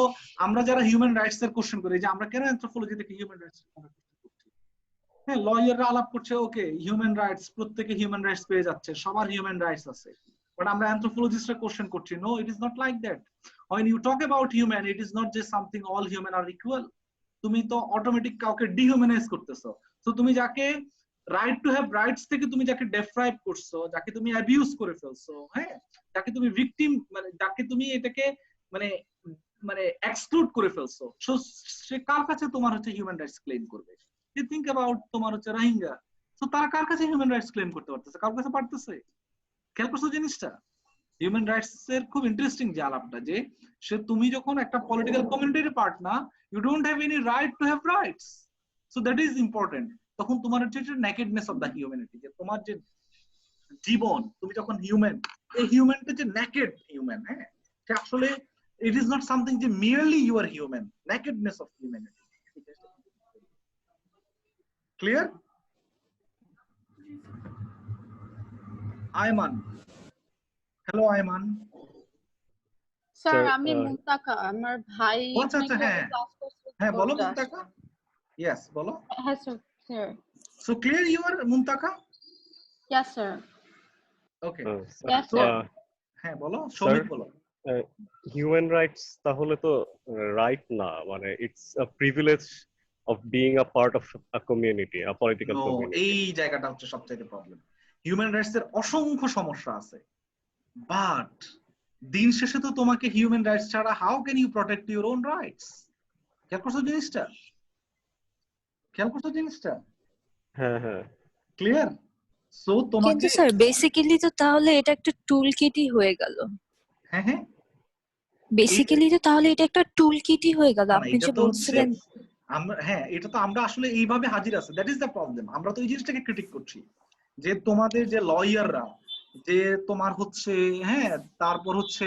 আমরা যারা হিউম্যান রাইটস এর কোশ্চেন করি, যে আমরা কেন অ্যানথ্রোপোলজি থেকে হিউম্যান রাইটস করছি, হ্যাঁ লয়াররা আলাপ করছে, ওকে হিউম্যান রাইটস, প্রত্যেকে হিউম্যান রাইটস পেয়ে যাচ্ছে, সবার হিউম্যান রাইটস আছে, বাট আমরা অ্যানথ্রোপোলজিস্টরা কোশ্চেন করছি, no, it is not like that. when you talk about human, it is not just something all human are equal. তুমি তো অটোমেটিক কাউকে ডিহিউম্যানাইজ করতেছো। সো তুমি যাকে রাইট টু হ্যাভ রাইটস থেকে তুমি যাকে ডেপ্রাইভ করছো, যাকে তুমি অ্যাবিউজ করে ফেলছো, হ্যাঁ, যাকে তুমি ভিকটিম, মানে যাকে তুমি এটাকে মানে মানে এক্সক্লুড করে ফেলছো, সো সে কার কাছে তোমার হচ্ছে হিউম্যান রাইটস ক্লেম করবে? ইউ থিংক অ্যাবাউট তোমার হচ্ছে রোহিঙ্গা, সো তারা কার কাছে হিউম্যান রাইটস ক্লেম করতে পারতেছে? কার কাছে পারতেছে? খেয়াল করছো জিনিসটা? হিউম্যান রাইটস এর খুব ইন্টারেস্টিং যে আলাপটা, যে সে তুমি যখন একটা পলিটিক্যাল কমিউনিটির পার্ট না, you don't have any right to have rights, so that is important. তখন তোমার হচ্ছে নেকেডনেস অফ দ্য হিউম্যানিটি, যে তোমার যে জীবন, তুমি যখন হিউম্যান, এই হিউম্যানটা যে নেকেড হিউম্যান, হ্যাঁ, সে আসলে ইট ইজ নট সামথিং যে merely you are human, nakedness of humanity. Clear? Ayman, hello Ayman. Sir আমি মুনতাকা, আমার ভাই আচ্ছা আচ্ছা, হ্যাঁ হ্যাঁ বলো মুনতাকা। ইয়েস বলো। হ্যাঁ স্যার। Sir so clear you are Muntaka? Yes sir. Okay, yes sir. হ্যাঁ বলো সৌমিক, বলো। হিউম্যান রাইটস তাহলে তো রাইট না, মানে it's a privilege of being a part of a community, a political community. এই জায়গাটা হচ্ছে সবচেয়ে প্রবলেম। হিউম্যান রাইটস এর অসংখ্য সমস্যা আছে, বাট দিন শেষে তো তোমাকে হিউম্যান রাইটস ছাড়া how can you protect your own rights? খেয়াল করছো জিনিসটা? খেয়াল করছো জিনিসটা? হ্যাঁ হ্যাঁ, ক্লিয়ার? সো তোমাকে কিন্তু স্যার বেসিক্যালি তো তাহলে এটা একটা টুল কিটই হয়ে গেল। হ্যাঁ হ্যাঁ, বেসিক্যালি তো তাহলে এটা একটা টুল কিটই হয়ে গেল। আপনি যে বলছিলেন, আমরা হ্যাঁ, এটা তো আমরা আসলে এইভাবে হাজির আছে, দ্যাট ইজ দ্য প্রবলেম। আমরা তো এই জিনিসটাকে ক্রিটিক করছি, যে তোমাদের যে লয়াররা, যে তোমার হচ্ছে হ্যাঁ, তারপর হচ্ছে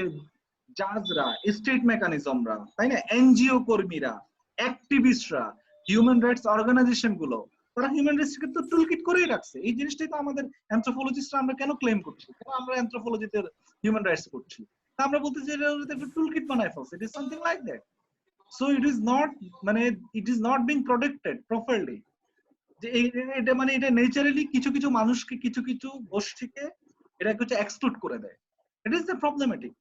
জাজরা, স্টেট মেকানিজমরা, তাই না, এনজিও কর্মীরা, অ্যাক্টিভিস্টরা, হিউম্যান রাইটস অর্গানাইজেশন গুলো, তারা হিউম্যান রাইটস কে তো টুলকিট করেই রাখছে। এই জিনিসটাই তো আমাদের অ্যানথ্রোপোলজিস্টরা আমরা কেন ক্লেম করছি, কেন আমরা অ্যানথ্রোপোলজিতে হিউম্যান রাইটস করছি? তা আমরা বলতে যে এটা একটা টুলকিট বানায় ফেলছে, it is something like that. So it is not, মানে it is not being protected properly. যে এটা মানে এটা নেচারালি কিছু কিছু মানুষকে, কিছু কিছু গোষ্ঠীকে এটা হচ্ছে এক্সক্লুড করে দেয়। ইট ইজ দ্য প্রবলেমেটিক,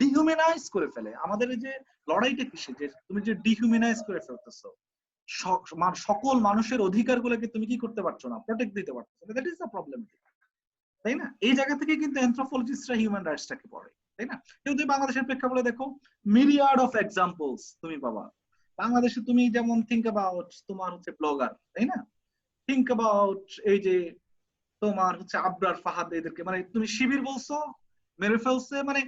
ডিহিউম্যানাইজ করে ফেলে। আমাদের এই যে লড়াইটা কিসে, যে তুমি যে ডিহিউম্যানাইজ করে ফেলতেছো, সকল মানুষের অধিকারগুলোকে তুমি কি করতে পারছো না, প্রোটেক্ট দিতে পারছো না, দ্যাট ইজ দ্য প্রবলেমেটিক, তাই না? এই জায়গা থেকে কিন্তু অ্যানথ্রোপোলজিস্টরা হিউম্যান রাইটসটাকে পড়ে, তাই না? কিন্তু তুমি বাংলাদেশের প্রেক্ষাপটে দেখো, মিরিয়ার্ড অফ এক্সাম্পলস তুমি পাবা বাংলাদেশে। তুমি যেমন থিঙ্ক অ্যাবাউট তোমার হচ্ছে ব্লগার, তাই না, থিঙ্ক অ্যাবাউট এই যে তোমার হচ্ছে আবরার, ফাহাদ, এদেরকে মানে তুমি শিবির বলছো, মেরে ফেলছে, মানে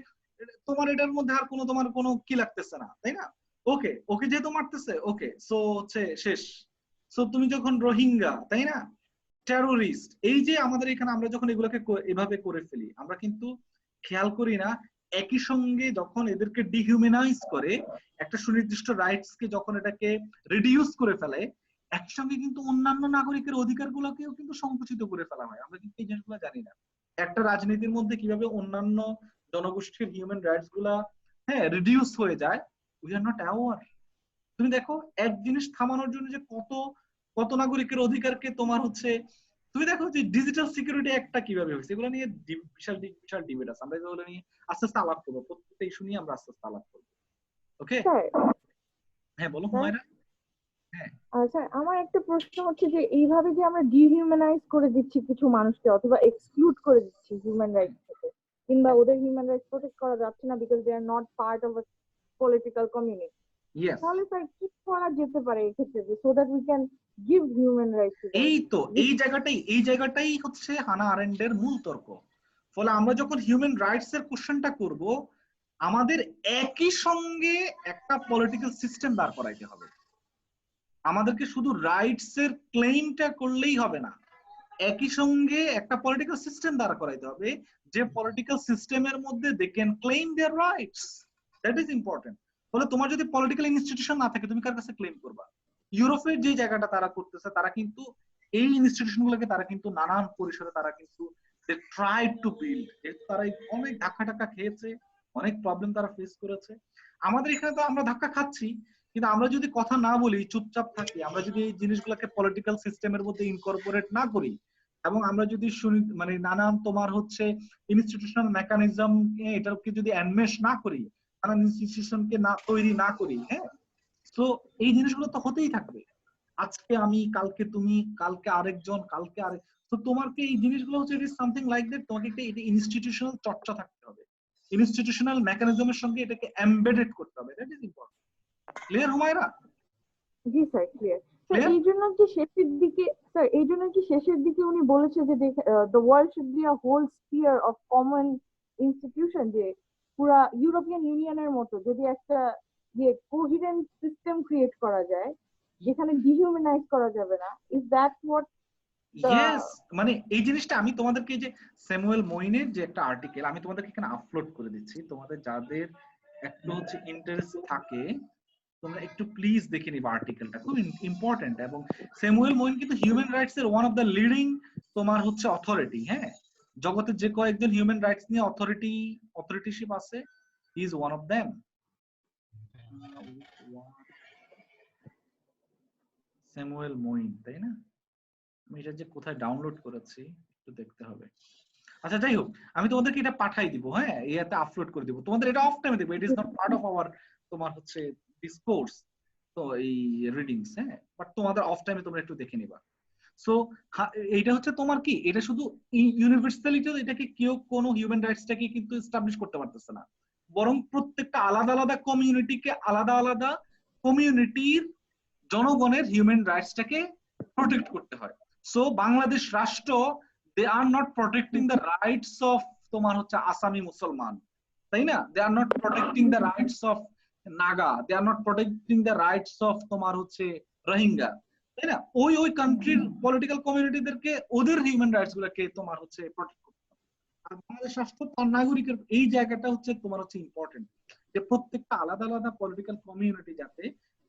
তোমার এটার মধ্যে আর কোনো তোমার কোনো কি লাগতেছে না, তাই না? ওকে ওকে যেহেতু মারতেছে, ওকে সো হচ্ছে শেষ। সো তুমি যখন রোহিঙ্গা, তাই না, টেরোরিস্ট, এই যে আমাদের এখানে আমরা যখন এগুলোকে এভাবে করে ফেলি, আমরা কিন্তু খেয়াল করি না একই সঙ্গে যখন এদেরকে ডিহিউম্যানাইজ করে, একটা সুনির্দিষ্ট রাইটস কে যখন এটাকে রিডিউস করে ফেলে, একসঙ্গে কিন্তু অন্যান্য নাগরিকের অধিকারগুলোকেও কিন্তু সংকুচিত করে ফেলা হয়। আমরা কিন্তু এই জিনিসগুলো জানি না। একটা রাজনীতির মধ্যে কিভাবে অন্যান্য জনগোষ্ঠীর হিউম্যান রাইটস গুলা হ্যাঁ রিডিউস হয়ে যায়, উই আর নট অ্যাওয়ার। তুমি দেখো এক জিনিস থামানোর জন্য যে কত কত নাগরিকের অধিকারকে তোমার হচ্ছে, তুমি দেখো যে ডিজিটাল সিকিউরিটি একটা কিভাবে হয়েছে, এগুলো নিয়ে বিশাল বিশাল ডিবেট আছে। আমরা এগুলো নিয়ে আস্তে আস্তে আলাপ করবো, প্রত্যেকটা ইস্যু নিয়ে আমরা আস্তে আস্তে আলাপ করবো। ওকে, হ্যাঁ বলো হুমায়রা। স্যার আমার একটা প্রশ্ন হচ্ছে যে এইভাবে যে আমরা ডিহিউম্যানাইজ করে দিচ্ছি কিছু মানুষকে অথবা এক্সক্লুড করে দিচ্ছি হিউম্যান রাইটস থেকে, কিংবা ওদের হিউম্যান রাইটস প্রোটেক্ট করা যাচ্ছে না because they are not part of a political community. Yes, তাহলে স্যার কি করা যেতে পারে এক্ষেত্রে so that we can give human rights to এই তো এই জায়গাটাই হচ্ছে হানা আরেন্ডের মূল তর্ক। ফলে আমরা যখন হিউম্যান রাইটস এর কোশ্চেনটা করব, আমাদের একই সঙ্গে একটা পলিটিক্যাল সিস্টেম দাঁড় করাইতে হবে। আমাদেরকে শুধু রাইটস এর ক্লেইমটা করলেই হবে না, একই সঙ্গে একটা পলিটিক্যাল সিস্টেম দাঁড় করাইতে হবে, যে পলিটিক্যাল সিস্টেমের মধ্যে they can claim their rights. That is important. ফলে তোমার যদি পলিটিক্যাল ইনস্টিটিউশন না থাকে, তুমি কার কাছে ক্লেম করবা? ইউরোপের যে জায়গাটা তারা করতেছে, তারা কিন্তু এই ইনস্টিটিউশন গুলোকে তারা কিন্তু নানান পরিসরে তারা কিন্তু ট্রাই টু বিল্ড। তারা অনেক ধাক্কা খেয়েছে, অনেক প্রবলেম তারা ফেস করেছে। আমাদের এখানে তো আমরা ধাক্কা খাচ্ছি, কিন্তু আমরা যদি কথা না বলি, চুপচাপ থাকি, আমরা যদি এই জিনিসগুলোকে পলিটিক্যাল সিস্টেমের মধ্যে ইনকর্পোরেট না করি, এবং আমরা যদি শুনি মানে নানান তোমার হচ্ছে ইনস্টিটিউশনাল মেকানিজম এটাকে যদি এনমেশ না করি, নানান ইনস্টিটিউশনকে না তৈরি না করি, হ্যাঁ, তো এই জিনিসগুলো তো হতেই থাকবে। আজকে আমি, কালকে তুমি, কালকে আরেকজন, কালকে আরেক। তো তোমাকে এই জিনিসগুলো হচ্ছে ইট ইজ সামথিং লাইক দ্যাট, তোমাকে একটা ইনস্টিটিউশনাল চর্চা থাকতে হবে, ইনস্টিটিউশনাল মেকানিজমের সঙ্গে এটাকে এমবেডেড করতে হবে। That is important. Clear Humaira? জি স্যার, ক্লিয়ার। স্যার এই জন্য কি শেষের দিকে উনি বলেছে যে the world should be a whole sphere of common institution, যে পুরা ইউরোপিয়ান ইউনিয়নের মতো যদি একটা যে কোহিরেন্ট সিস্টেম ক্রিয়েট করা যায় যেখানে ডিহিউম্যানাইজ করা যাবে না। Is that what? ইয়েস, মানে এই জিনিসটা আমি তোমাদেরকে যে স্যামুয়েল মইনের যে একটা আর্টিকেল আমি তোমাদেরকে এখানে আপলোড করে দিচ্ছি, তোমাদের যাদের একটু হচ্ছে ইন্টারেস্ট থাকে তোমরা একটু প্লিজ দেখে নিবা। আর্টিকেলটা খুব ইম্পর্টেন্ট, এবং স্যামুয়েল মইন কিন্তু হিউম্যান রাইটস এর ওয়ান অফ দ্য লিডিং তোমার হচ্ছে অথরিটি। হ্যাঁ, জগতে যে কয়েকজন হিউম্যান রাইটস নিয়ে অথরিটিশিপ আছে, he is one of them. Samuel Moyn, তাই না? আমি এটা যে কোথায় ডাউনলোড করেছি একটু দেখতে হবে। আচ্ছা যাই হোক, আমি তোমাদেরকে এটা পাঠাই দিব, হ্যাঁ, এতে আপলোড করে দিব। তোমাদের এটা অফ টাইমে দেখবে, ইট is not part of our তোমার হচ্ছে ডিসকোর্স, তো এই রিডিংস, হ্যাঁ, বাট তোমাদের অফ টাইমে তোমরা একটু দেখে নিবা। সো এইটা হচ্ছে তোমার কি, এটা শুধু ইউনিভার্সালিটি, এটাকে কেউ কোনো হিউম্যান রাইটসটাকে কিন্তু এস্টাবলিশ করতে পারতেছে না, বরং প্রত্যেকটা আলাদা আলাদা কমিউনিটিকে আলাদা আলাদা কমিউনিটির জনগণের হিউম্যান রাইটসটাকে প্রোটেক্ট করতে হয়। সো বাংলাদেশ রাষ্ট্র, they are not protecting the rights of তোমার হচ্ছে আসামি মুসলমান, তাই না? they are not protecting the rights of Naga, they are not protecting the rights of তোমার হচ্ছে রোহিঙ্গা, তাই না? ওই কান্ট্রির পলিটিক্যাল কমিউনিটিদেরকে ওদের হিউম্যান রাইটস গুলোকে তোমার হচ্ছে প্রোটেক্ট করতে হবে। আর বাংলাদেশ রাষ্ট্র তার নাগরিকের এই জায়গাটা হচ্ছে তোমার হচ্ছে ইম্পর্টেন্ট, যে প্রত্যেকটা আলাদা আলাদা পলিটিক্যাল কমিউনিটি যাতে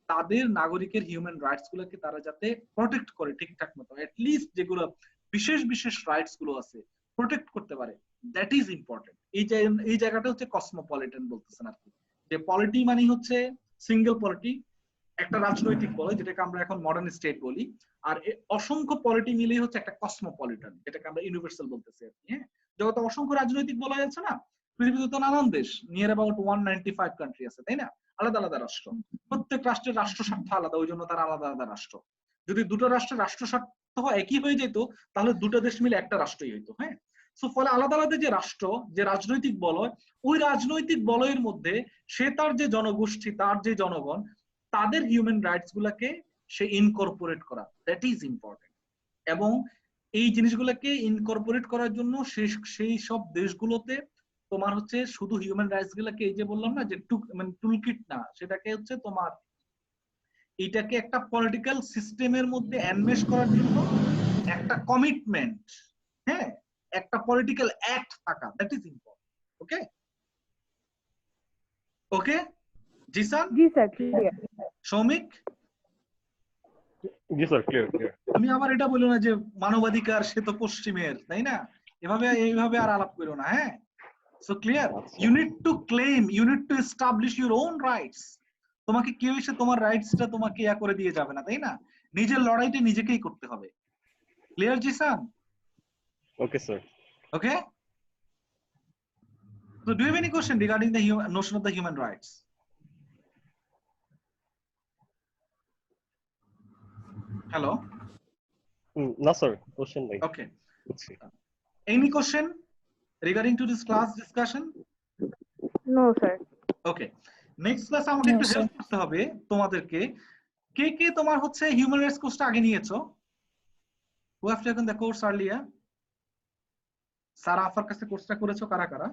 তাদের নাগরিকের হিউম্যান রাইটস গুলোকে তারা যাতে প্রোটেক্ট করে ঠিকঠাক মতো, লিস্ট যেগুলো বিশেষ বিশেষ রাইটস গুলো আছে প্রোটেক্ট করতে পারে। That is important. এই জায়গাটা হচ্ছে কসমোপলিটন বলতেছেন আর কি, যে পলিটি মানে হচ্ছে সিঙ্গেল পলিটি, একটা রাজনৈতিক বলে যেটাকে আমরা এখন মডার্ন স্টেট বলি, আর অসংখ্য পলিটি মিলেই হচ্ছে একটা কসমোপলিটন, যেটাকে আমরা ইউনিভার্সাল বলতেছি আর কি। হ্যাঁ, জগতে অসংখ্য রাজনৈতিক বলা যাচ্ছে না, পৃথিবীতে তো নানান দেশ, নিয়ার অ্যাবাউট 195 কান্ট্রি আছে, তাই না? আলাদা আলাদা রাষ্ট্র, প্রত্যেক রাষ্ট্রের রাষ্ট্র স্বার্থ আলাদা, ওই জন্য তারা আলাদা আলাদা রাষ্ট্র। যদি দুটো রাষ্ট্রের রাষ্ট্র স্বার্থ একই হয়ে যেত তাহলে দুটো দেশ মিলে একটা রাষ্ট্রই হইতো। হ্যাঁ, সো ফলে আলাদা আলাদা যে রাষ্ট্র, যে রাজনৈতিক বলয়, ওই রাজনৈতিক বলয়ের মধ্যে সে তার যে জনগোষ্ঠী, তার যে জনগণ, তাদের হিউম্যান রাইটস গুলাকে সে ইনকর্পোরেট করা, দ্যাট ইজ ইম্পর্টেন্ট। এবং এই জিনিসগুলোকে ইনকর্পোরেট করার জন্য সেই সব দেশগুলোতে তোমার হচ্ছে শুধু হিউম্যান রাইটস গুলাকে, এই যে বললাম না যে মানে টুলকিট না, সেটাকে হচ্ছে তোমার এইটাকে একটা পলিটিক্যাল সিস্টেমের মধ্যে এনমেশ করার জন্য একটা কমিটমেন্ট, হ্যাঁ, একটা পলিটিক্যাল অ্যাক্ট থাকা, that is important. Okay okay Zishan? জি স্যার, ক্লিয়ার। সৌমিক? জি স্যার, ক্লিয়ার ক্লিয়ার। তুমি আবার এটা বলো না যে মানবাধিকার সে তো পশ্চিমের, তাই না? এইভাবে আর আলাপ করো না। হ্যাঁ, so clear, you need to claim, you need to establish your own rights. তোমাকে কেউ এসে তোমার রাইটসটা তোমাকে ইয়া করে দিয়ে যাবে না, তাই না? নিজের লড়াইটা নিজেকেই করতে হবে। Clear Zishan? Okay sir. Okay, so do you have any question regarding the notion of the human rights? Hello? না স্যার, কোশ্চেন নাই। Okay. Any question regarding to this class discussion? No, sir. Okay, next ক্লাসে আমাকে একটু help করতে হবে তোমাদেরকে। কে কে তোমার হচ্ছে হিউম্যান রাইটস কোর্সটা আগে নিয়েছো? Who have taken the course earlier? Sara আফার কাছে কোর্সটা করেছো কারা কারা?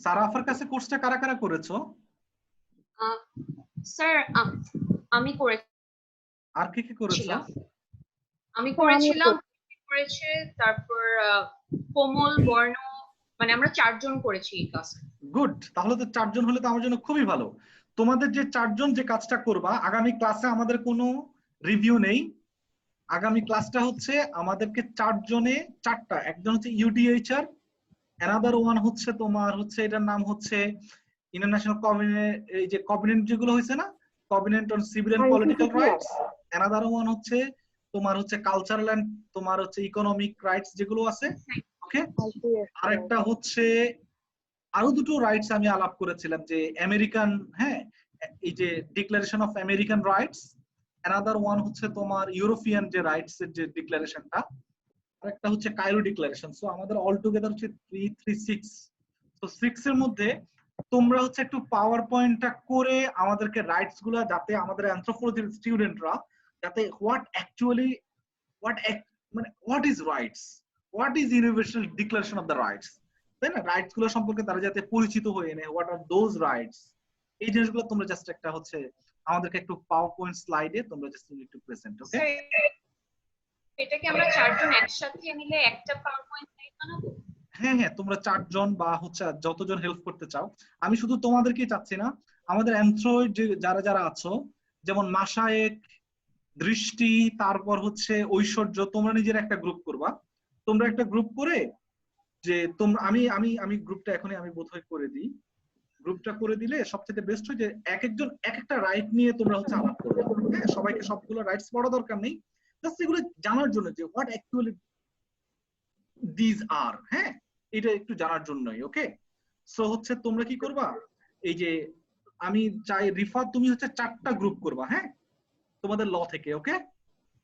সারা আফার কাছে কোর্সটা কারা কারা করেছো? স্যার আমি করেছি। আর কে কে করেছো? আমি করেছিলাম, করেছে, তারপর কোমল, বর্ণ, মানে আমরা 4 জন করেছি এই ক্লাসে। গুড, তাহলে তো 4 জন হলে তো আমার জন্য খুবই ভালো। তোমাদের যে 4 জন যে কাজটা করবা, আগামী ক্লাসে আমাদের কোনো রিভিউ নেই। আগামী ক্লাসটা হচ্ছে আমাদেরকে 4 জনে 4টা, একজন হচ্ছে ইউডিএইচআর, অ্যানাদার ওয়ান হচ্ছে তোমার হচ্ছে এটার নাম হচ্ছে ইন্টারন্যাশনাল কমিউনিটি, এই যে কভিনেন্ট যেগুলো হয়েছে না, covenant on civil and political rights, another one হচ্ছে তোমার হচ্ছে কালচারাল এন্ড তোমার হচ্ছে ইকোনমিক রাইটস যেগুলো আছে, ওকে। আরেকটা হচ্ছে আরো দুটো রাইটস আমি আলাপ করেছিলাম, যে আমেরিকান, হ্যাঁ, এই যে declaration of American rights, another one হচ্ছে তোমার ইউরোপিয়ান যে রাইটস এর যে ডিক্লারেশনটা, আরেকটা হচ্ছে কায়রো ডিক্লারেশন। সো আমাদের অল টুগেদার হচ্ছে 336। তো 6 এর মধ্যে তোমরা হচ্ছে একটু পাওয়ার পয়েন্টটা করে আমাদেরকে রাইটস গুলা, যাতে আমাদের অ্যানথ্রোপোলজির স্টুডেন্টরা যাতে what is rights, what is universal declaration of the rights, তাই না, রাইটস গুলো সম্পর্কে তারা যাতে পরিচিত হয়ে নেয়, হোয়াট আর দোজ রাইটস, এই জিনিসগুলো তোমরা জাস্ট একটা হচ্ছে আমাদেরকে একটু পাওয়ার পয়েন্ট স্লাইডে তোমরা জাস্ট একটু প্রেজেন্ট, ওকে। এটা কি আমরা 4 জন একসাথে মিলে একটা পাওয়ার পয়েন্ট স্লাইড বানাবো? হ্যাঁ হ্যাঁ, তোমরা 4 জন বা হচ্ছে যতজন হেল্প করতে চাও। আমি শুধু তোমাদেরকেই চাচ্ছি না, আমাদের অ্যান্থ্রয়েড যারা যারা আছো, যেমন মাশায়েক, দৃষ্টি, তারপর হচ্ছে ঐশ্বর্য, তোমরা নিজের একটা গ্রুপ করবা। তোমরা একটা গ্রুপ করে যে তোমরা আমি আমি আমি গ্রুপটা এখনই আমি বোধহয় করে দিই। গ্রুপটা করে দিলে সবচেয়ে বেস্ট হয় যে এক একজন এক একটা রাইট নিয়ে তোমরা হচ্ছে আলাপ করবে। হ্যাঁ, সবাইকে সবগুলো রাইটস পড়া দরকার নেই, জাস্ট এগুলো জানার জন্য যে হোয়াট অ্যাকচুয়ালি দিস আর, হ্যাঁ, এটা একটু জানার জন্যই, ওকে। সো হচ্ছে তোমরা কি করবা, এই যে আমি চাই রিফা তুমি হচ্ছে 4টা গ্রুপ করবা, হ্যাঁ, তোমাদের ল থেকে, ওকে।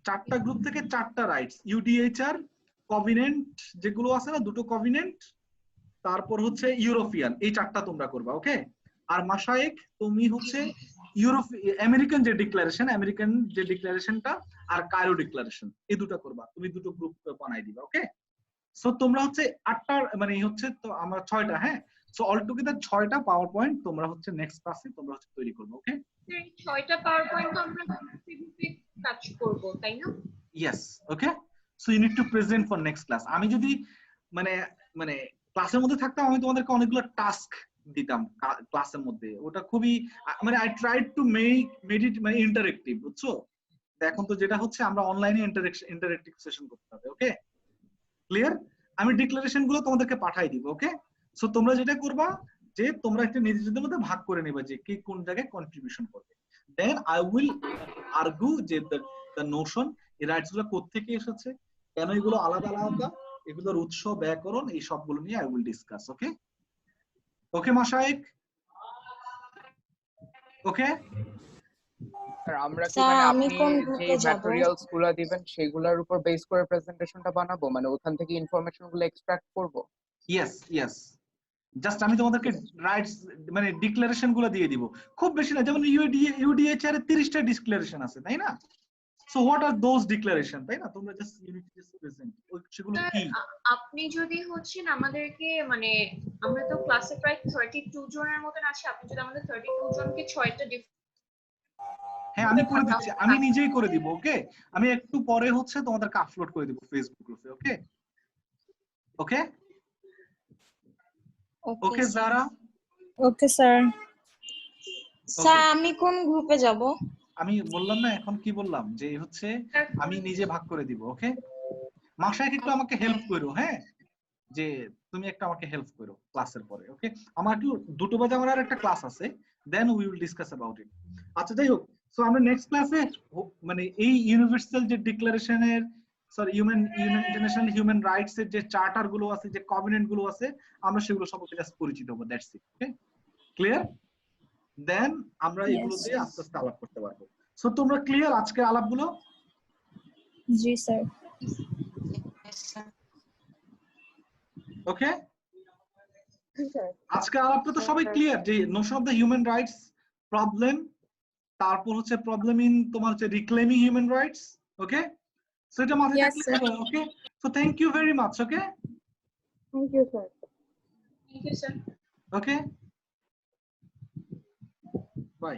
4টা গ্রুপ থেকে 4টা রাইটস, ইউডিএইচআর, কভিনেন্ট যেগুলো আছে না, 2টো কভিনেন্ট, তারপর হচ্ছে ইউরোপিয়ান, এই 4টা তোমরা করবা, ওকে। আর মাশায়েক তুমি হচ্ছে আমেরিকান যে ডিক্লারেশনটা আর কায়রো ডিক্লারেশন, এই দুটো করবা, তুমি 2টো গ্রুপ বানাই দিবা, ওকে। সো তোমরা হচ্ছে 8টা, মানে হচ্ছে তো আমরা 6টা, হ্যাঁ। সো অল টুগেদার 6টা পাওয়ার পয়েন্ট তোমরা হচ্ছে নেক্সট ক্লাসে তোমরা হচ্ছে তৈরি করবে, ওকে। 6টা পাওয়ার পয়েন্ট আমরা গ্রুপে কাজ করব, তাই না? Yes, okay. So you need to present for next class. আমি যদি মানে মানে ক্লাসের মধ্যে থাকতাম, আমি তোমাদেরকে অনেকগুলো টাস্ক দিতাম ক্লাসের মধ্যে, ওটা খুবই মানে I tried to made it মানে ইন্টারেক্টিভ, বুঝছো। এখন তো যেটা হচ্ছে আমরা অনলাইনে ইন্টারেক্টিভ সেশন করতে হবে, ওকে, ক্লিয়ার। আমি ডিক্লারেশন গুলো তোমাদেরকে পাঠাই দিব, ওকে। সো তোমরা যেটা করবা যে তোমরা একটা নিজেদের মধ্যে ভাগ করে নেবা যে কে কোন জায়গায় কন্ট্রিবিউশন করবে। দেন আই উইল আর্গু যে দ্য নোশন, এই রাইটস গুলো কোত্থেকে এসেছে, কেন এগুলো আলাদা আলাদা, এগুলোর উৎস, ব্যাকরণ, এই সবগুলো নিয়ে I will discuss, okay. Okay Mashayek, okay. Sir আমরা কি মানে আপনি যে ম্যাটেরিয়ালস গুলো দিবেন সেগুলোর উপর বেস করে প্রেজেন্টেশনটা বানাবো, মানে ওখান থেকে ইনফরমেশন গুলো এক্সট্রাক্ট করব? ইয়েস ইয়েস, জাস্ট আমি তোমাদেরকে রাইটস মানে ডিক্লারেশন গুলো দিয়ে দিব, খুব বেশি না। যেমন ইউডিএইচআর এর 30টা ডিক্লারেশন আছে, তাই না। So what are those declaration, তাই না, তোমরা জাস্ট ইউনিট জাস্ট প্রেজেন্ট সেগুলো কি। আপনি যদি হচ্ছেন আমাদেরকে, মানে আমরা তো ক্লাসে প্রায় 32 জনের মতন আছি, আপনি যদি আমাদের 32 জনকে 6টা, হ্যাঁ আমি করে দিচ্ছি, আমি নিজেই করে দিব, ওকে। আমি একটু পরে হচ্ছে তোমাদেরকে আপলোড করে দিব ফেসবুক গ্রুপে, ওকে। ওকে ওকে জারা, ওকে স্যার। স্যার আমি কোন গ্রুপে যাব? আমি বললাম না এখন, কি বললাম যে হচ্ছে আমি নিজে ভাগ করে দিব, ওকে। মাশায়েক একটু আমাকে হেল্প করো, হ্যাঁ, যে তুমি একটা আমাকে হেল্প করো ক্লাসের পরে, ওকে। আমার একটু 2টো বাজে আমার আর একটা ক্লাস আছে, then we will discuss about it. আচ্ছা যাই হোক, সো আমরা নেক্সট ক্লাসে মানে এই ইউনিভার্সাল যে ডিক্লারেশনের, সরি ইন্টারন্যাশনাল হিউম্যান রাইটস এর যে চার্টার গুলো আছে, যে কভেনেন্ট গুলো আছে, আমরা সেগুলো সম্পর্কে জাস্ট পরিচিত হবো, দ্যাটস ইট, ওকে। ক্লিয়ার? দেন আমরা এগুলো দিয়ে আস্তে আস্তে আলাপ করতে পারবো। সো তোমরা ক্লিয়ার আজকের আলাপগুলো? জি স্যার। ওকে, আজকের আলাপটা তো সবাই ক্লিয়ার যে notion of the human rights problem, তারপর হচ্ছে প্রবলেম ইন তোমার হচ্ছে reclaiming human rights. Okay, so এটা মাথায় রাখলে। Okay, so thank you very much. Okay, thank you sir. Thank you sir. Okay, by.